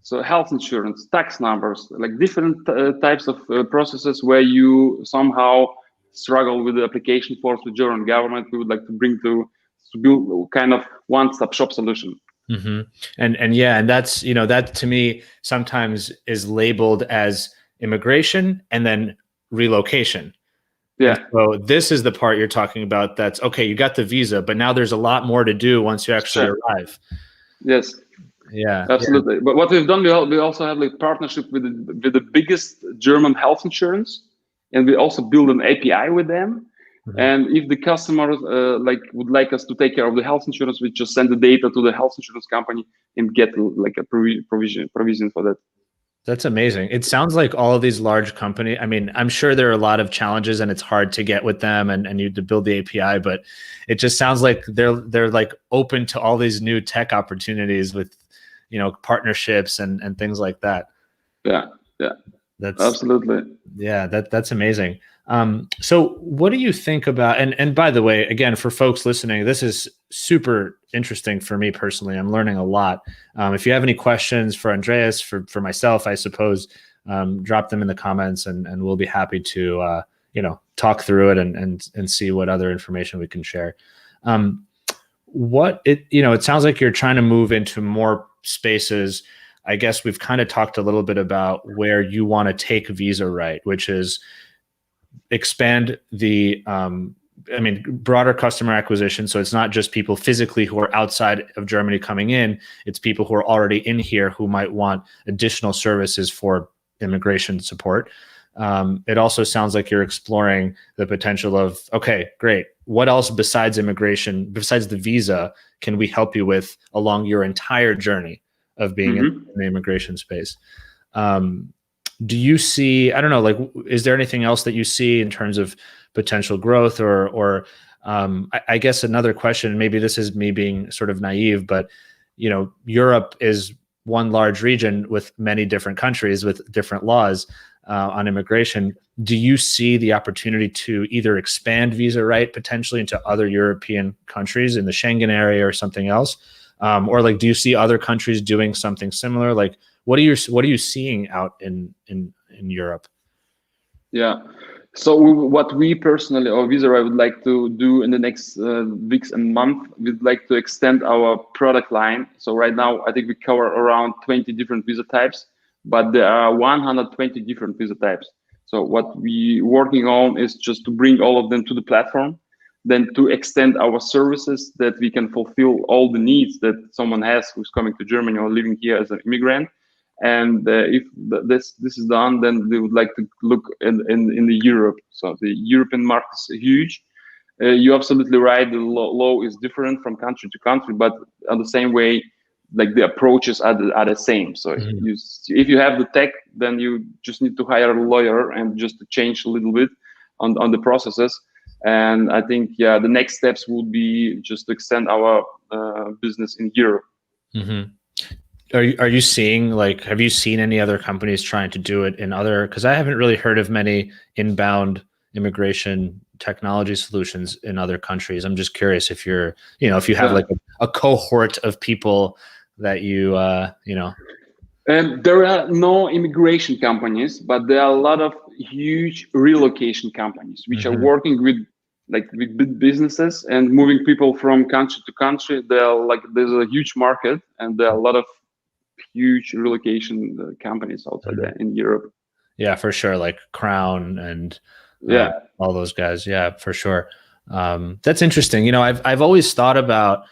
So health insurance, tax numbers, like different types of processes where you somehow struggle with the application for the German government. We would like to bring to build kind of one-stop shop solution. Mm-hmm. And yeah, and that's, that to me sometimes is labeled as immigration and then relocation. Yeah. And so this is the part you're talking about. That's okay. You got the visa, but now there's a lot more to do once you actually Sure. arrive. Yes. Yeah, absolutely. Yeah. But what we've done, we also have like partnership with the biggest German health insurance, and we also build an API with them. Mm-hmm. And if the customer would like us to take care of the health insurance, we just send the data to the health insurance company and get like a provision for that. That's amazing. It sounds like all of these large companies, I mean, I'm sure there are a lot of challenges and it's hard to get with them and you to build the API, but it just sounds like they're like open to all these new tech opportunities with, partnerships and things like that. Yeah. That's absolutely. Yeah, that's amazing. So what do you think about, and by the way, again, for folks listening, this is super interesting for me personally. I'm learning a lot. If you have any questions for Andreas, for myself, I suppose, drop them in the comments and we'll be happy to, talk through it and see what other information we can share. It sounds like you're trying to move into more spaces. I guess we've kind of talked a little bit about where you want to take VISARIGHT, which is expand the broader customer acquisition. So it's not just people physically who are outside of Germany coming in, it's people who are already in here who might want additional services for immigration support. It also sounds like you're exploring the potential of, okay, great, what else besides immigration, besides the visa, can we help you with along your entire journey of being in the immigration space? Do you see, I don't know, like, is there anything else that you see in terms of potential growth or I guess another question, maybe this is me being sort of naive, but, Europe is one large region with many different countries with different laws on immigration. Do you see the opportunity to either expand VISARIGHT potentially into other European countries in the Schengen area or something else? Or like, do you see other countries doing something similar? Like, what are you seeing out in Europe? Yeah. So what we personally or VISARIGHT would like to do in the next weeks and month, we'd like to extend our product line. So right now, I think we cover around 20 different visa types, but there are 120 different visa types. So what we working on is just to bring all of them to the platform, then to extend our services that we can fulfill all the needs that someone has who's coming to Germany or living here as an immigrant. And if this is done, then they would like to look in the Europe. So the European market is huge, you're absolutely right. The law is different from country to country, but on the same way, like the approaches are the same. So if you have the tech, then you just need to hire a lawyer and just to change a little bit on the processes. And I think, yeah, the next steps would be just to extend our business in Europe. Are you seeing, like, have you seen any other companies trying to do it in other, because I haven't really heard of many inbound immigration technology solutions in other countries. I'm just curious if you're, if you have like a cohort of people that you, There are no immigration companies, but there are a lot of huge relocation companies which are working with big businesses and moving people from country to country. There's a huge market, and there are a lot of huge relocation companies outside there in Europe. Yeah, for sure. Like Crown and all those guys. Yeah, for sure. That's interesting. I've always thought about,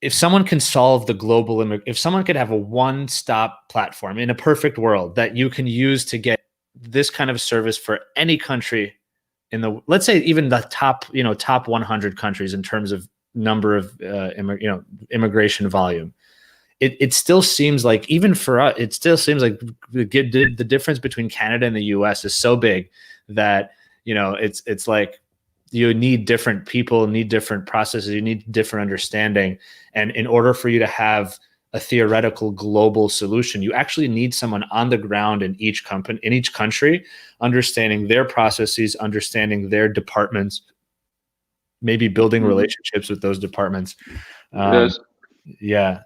if someone can solve the global if someone could have a one-stop platform in a perfect world that you can use to get this kind of service for any country in the, let's say even the top 100 countries in terms of number of immigration volume, it still seems like, even for us, it still seems like the difference between Canada and the US is so big that it's like you need different people, need different processes, you need different understanding. And in order for you to have a theoretical global solution, you actually need someone on the ground in each company, in each country, understanding their processes, understanding their departments, maybe building relationships with those departments. Yes. Yeah,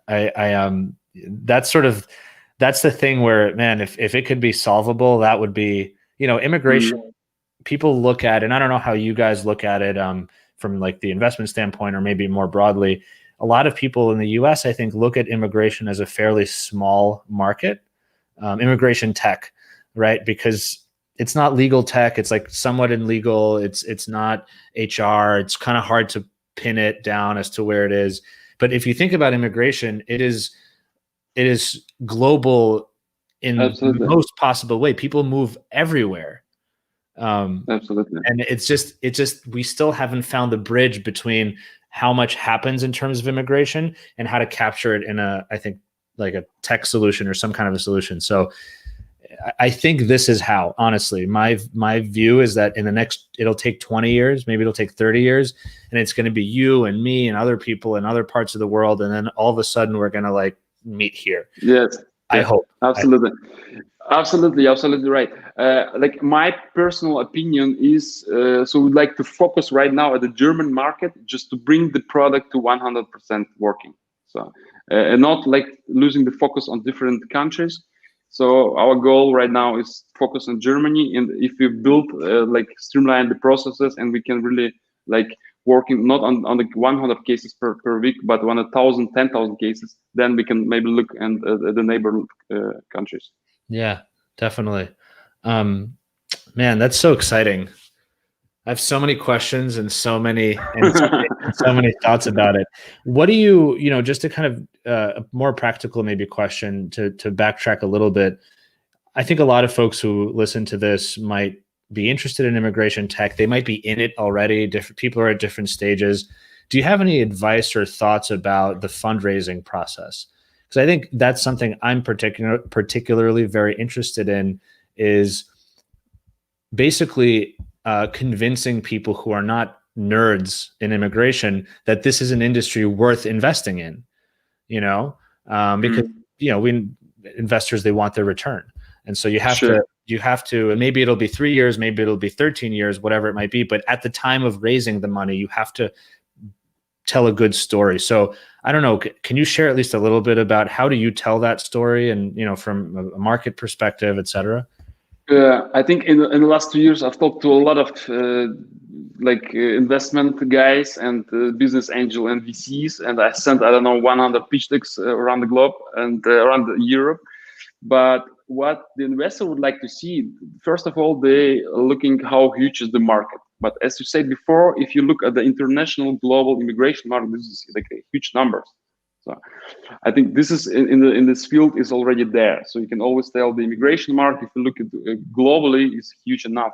that's the thing where, man, if it could be solvable, that would be, immigration. People look at, and I don't know how you guys look at it from like the investment standpoint, or maybe more broadly. A lot of people in the US, I think, look at immigration as a fairly small market, immigration tech, right? Because it's not legal tech. It's like somewhat illegal. It's not HR. It's kind of hard to pin it down as to where it is. But if you think about immigration, it is global in the most possible way. People move everywhere. Absolutely. And it's just we still haven't found the bridge between how much happens in terms of immigration and how to capture it in I think like a tech solution or some kind of a solution. So I think this is how, honestly, my view is that it'll take 20 years, maybe it'll take 30 years, and it's going to be you and me and other people in other parts of the world. And then all of a sudden we're going to like meet here. Yes. I hope. Absolutely. Absolutely right. Like my personal opinion is, so we'd like to focus right now at the German market, just to bring the product to 100% working. So, and not like losing the focus on different countries. So our goal right now is focus on Germany, and if we build streamline the processes, and we can really like working not on the 100 cases per week, but on 1,000, 10,000 cases, then we can maybe look at the neighbor countries. Yeah, definitely. Man, that's so exciting. I have so many questions and so many thoughts about it. What do you, just to kind of a more practical maybe question to backtrack a little bit. I think a lot of folks who listen to this might be interested in immigration tech. They might be in it already. Different people are at different stages. Do you have any advice or thoughts about the fundraising process? Because I think that's something I'm particularly very interested in, is basically convincing people who are not nerds in immigration that this is an industry worth investing in, because, investors, they want their return. And so you have to, and maybe it'll be 3 years, maybe it'll be 13 years, whatever it might be. But at the time of raising the money, you have to tell a good story. So I don't know, can you share at least a little bit about how do you tell that story, and, from a market perspective, et cetera? I think in the last 2 years, I've talked to a lot of investment guys and business angel and VCs, and I sent, 100 pitch decks around the globe and around Europe. But what the investor would like to see, first of all, they are looking how huge is the market. But as you said before, if you look at the international global immigration market, this is like a huge numbers. So I think this is in this field is already there. So you can always tell the immigration market, if you look at globally, is huge enough.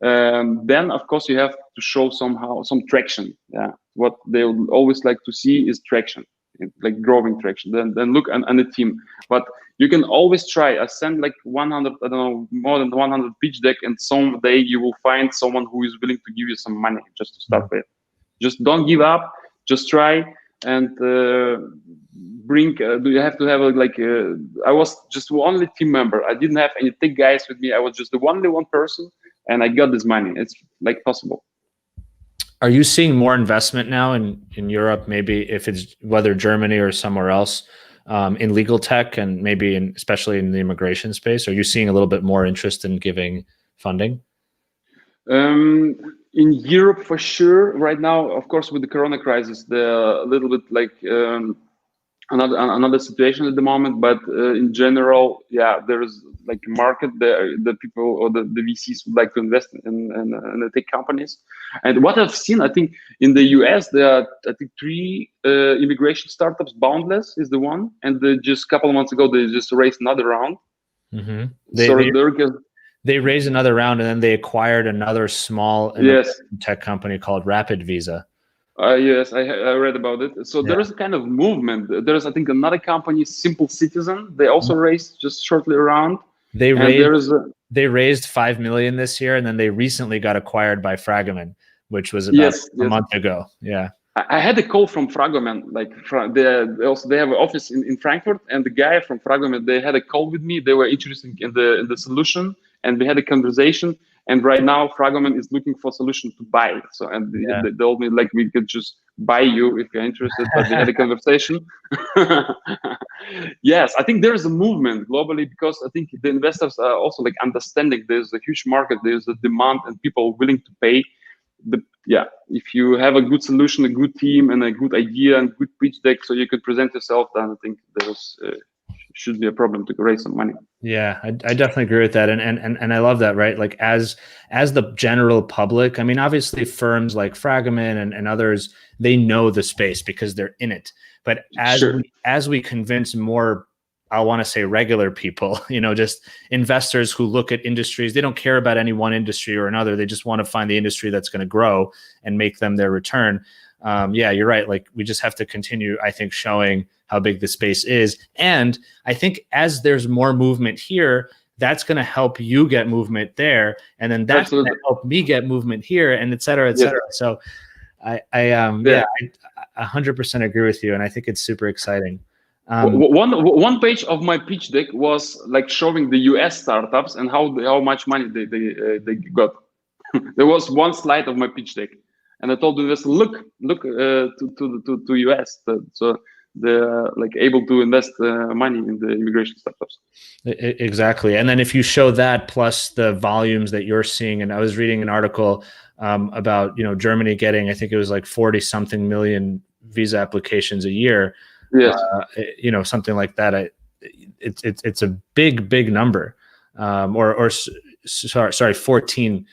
then of course you have to show somehow some traction. Yeah, what they would always like to see is traction, like growing traction. Then look on the team. But you can always try. I send like 100, I don't know, more than 100 pitch deck, and someday you will find someone who is willing to give you some money just to start with. Just don't give up. Just try and bring. Do you have to have I was just the only team member. I didn't have any tech guys with me. I was just the only one person, and I got this money. It's like possible. Are you seeing more investment now in Europe, maybe if it's whether Germany or somewhere else, in legal tech and maybe especially in the immigration space? Are you seeing a little bit more interest in giving funding? In Europe, for sure. Right now, of course, with the Corona crisis, they're a little bit like another situation at the moment. But in general, yeah, there is like a market there. The people or the VCs would like to invest in the tech companies. And what I've seen, I think in the US, there are, I think, 3 immigration startups. Boundless is the one, and just a couple of months ago, they just raised another round. Mm-hmm. They raised another round, and then they acquired another small tech company called Rapid Visa. Yes, I read about it. So there is a kind of movement. There is, I think, another company, Simple Citizen. They also raised just shortly around. They raised 5 million this year, and then they recently got acquired by Fragment, which was about a month ago. Yeah. I had a call from Fragment, like they have an office in Frankfurt, and the guy from Fragment, they had a call with me. They were interested in the solution, and we had a conversation. And right now, Fragment is looking for a solution to buy it. So, and they told me like we could just buy you if you're interested. But we had a conversation. Yes, I think there is a movement globally because I think the investors are also like understanding there's a huge market, there's a demand, and people are willing to pay. If you have a good solution, a good team, and a good idea and good pitch deck, so you could present yourself, then I think there's should be a problem to raise some money. Yeah, I definitely agree with that, and I love that, right? Like as the general public, I mean, obviously firms like Fragment and others, they know the space because they're in it. But as we convince more, I want to say regular people, just investors who look at industries, they don't care about any one industry or another. They just want to find the industry that's going to grow and make them their return. Yeah, you're right. Like we just have to continue, I think, showing how big the space is. And I think as there's more movement here, that's going to help you get movement there. And then that's going to help me get movement here, and et cetera, et cetera. So I 100% agree with you. And I think it's super exciting. One page of my pitch deck was like showing the US startups and how much money they got. There was one slide of my pitch deck, and I told the investor, look to US. So they're like able to invest money in the immigration startups. Exactly. And then if you show that plus the volumes that you're seeing, and I was reading an article about Germany getting, I think it was like 40 something million visa applications a year. Yes. Something like that. It's a big number, sorry, 14,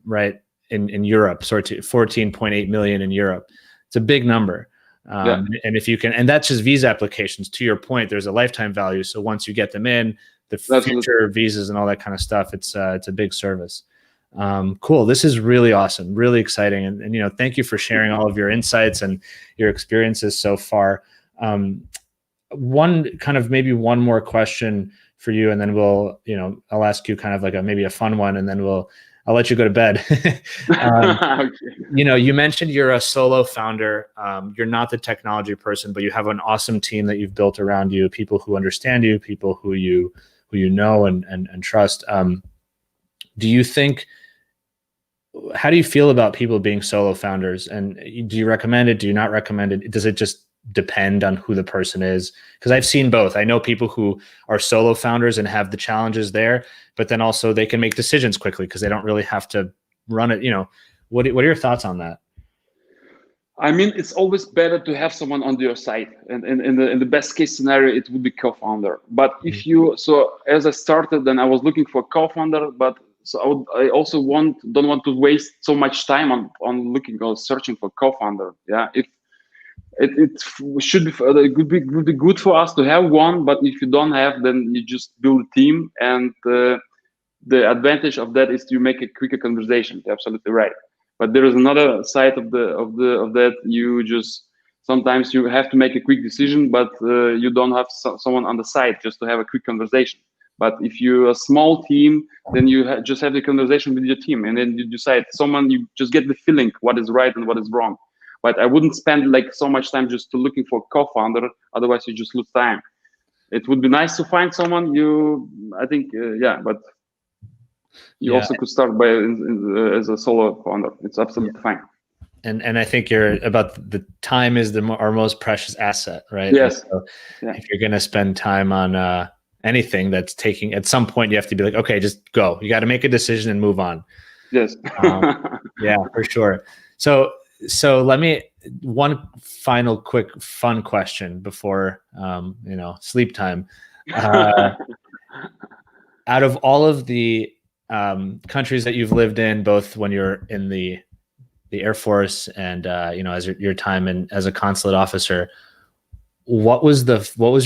right, in Europe, 14.8 million in Europe. It's a big number. And if you can, and that's just visa applications. To your point, there's a lifetime value. So once you get them in, the future visas and all that kind of stuff, it's a big service. Cool. This is really awesome, really exciting. And thank you for sharing all of your insights and your experiences so far. One one more question for you, and then I'll ask you kind of like maybe a fun one, and then I'll let you go to bed. Okay. You mentioned you're a solo founder. You're not the technology person, but you have an awesome team that you've built around you, people who understand you, people who you know and trust. Do you think, how do you feel about people being solo founders? And do you recommend it? Do you not recommend it? Does it just depend on who the person is? Because I've seen both. I know people who are solo founders and have the challenges there, but then also they can make decisions quickly because they don't really have to run it. What are your thoughts on that? I mean, it's always better to have someone on your side, and in the best case scenario, it would be co-founder. But if as I started, then I was looking for a co-founder, but I also don't want to waste so much time on looking or searching for co-founder. Yeah, if it should be, it would be good for us to have one, but if you don't have, then you just build a team, and the advantage of that is you make a quicker conversation. You're absolutely right. But there is another side of that. You just sometimes you have to make a quick decision, but you don't have someone on the side just to have a quick conversation. But if you're a small team, then you just have the conversation with your team, and then you decide you just get the feeling what is right and what is wrong. But I wouldn't spend like so much time just to looking for a co-founder. Otherwise, you just lose time. It would be nice to find someone. I think, but you also could start by as a solo founder. It's absolutely fine. And I think you're about the time is our most precious asset, right? Yes. So if you're going to spend time on anything that's taking, at some point you have to be like, okay, just go. You got to make a decision and move on. Yes. Yeah, for sure. So one final quick fun question before sleep time. Out of all of the countries that you've lived in, both when you're in the Air Force and as your time as a consulate officer, what was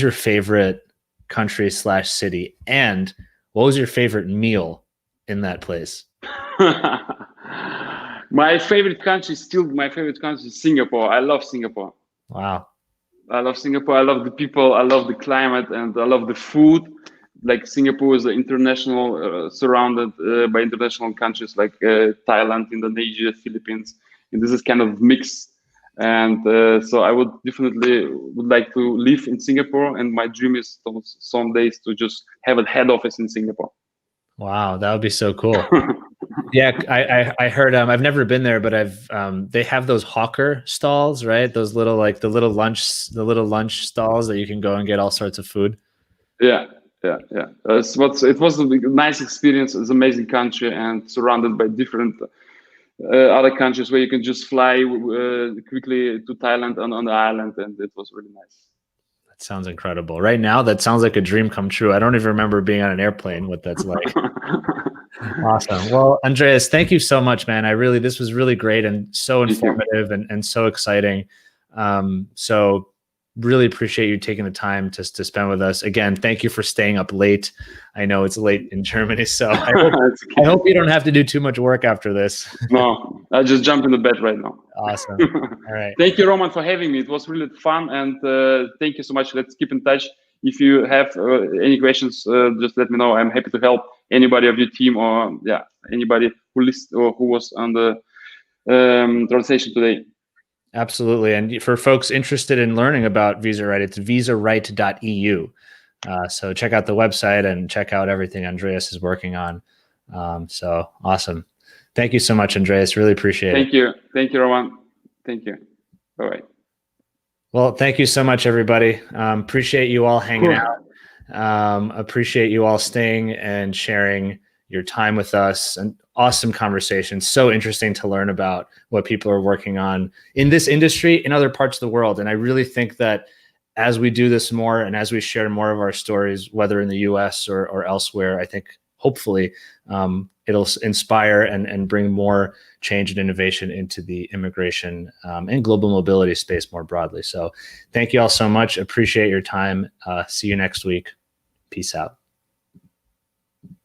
your favorite country / city, and what was your favorite meal in that place? My favorite country is Singapore. I love Singapore. Wow. I love Singapore. I love the people. I love the climate, and I love the food. Like Singapore is international, surrounded by international countries like Thailand, Indonesia, Philippines, and this is kind of mix. And so I would definitely like to live in Singapore, and my dream is some days to just have a head office in Singapore. Wow, that would be so cool. Yeah, I heard. I've never been there, but they have those hawker stalls, right? Those little the little lunch stalls that you can go and get all sorts of food. Yeah. It was a nice experience. It's an amazing country and surrounded by different other countries where you can just fly quickly to Thailand on the island, and it was really nice. That sounds incredible. Right now, that sounds like a dream come true. I don't even remember being on an airplane, what that's like. Awesome. Well, Andreas, thank you so much, man. This was really great and so informative and so exciting. So really appreciate you taking the time to spend with us. Again, thank you for staying up late. I know it's late in Germany, so I hope you don't have to do too much work after this. No, I'll just jump in the bed right now. Awesome. All right. Thank you, Roman, for having me. It was really fun, and thank you so much. Let's keep in touch. If you have any questions, just let me know. I'm happy to help anybody of your team or anybody who was on the translation today. Absolutely. And for folks interested in learning about VISARIGHT, it's visaright.eu. So check out the website and check out everything Andreas is working on. So awesome. Thank you so much, Andreas. Really appreciate it. Thank you. Thank you, Roman. Thank you. Bye-bye. Well, thank you so much, everybody. Appreciate you all hanging out. Appreciate you all staying and sharing your time with us. An awesome conversation. So interesting to learn about what people are working on in this industry in other parts of the world. And I really think that as we do this more and as we share more of our stories, whether in the US or elsewhere, I think hopefully it'll inspire and bring more change and innovation into the immigration and global mobility space more broadly. So thank you all so much. Appreciate your time. See you next week. Peace out.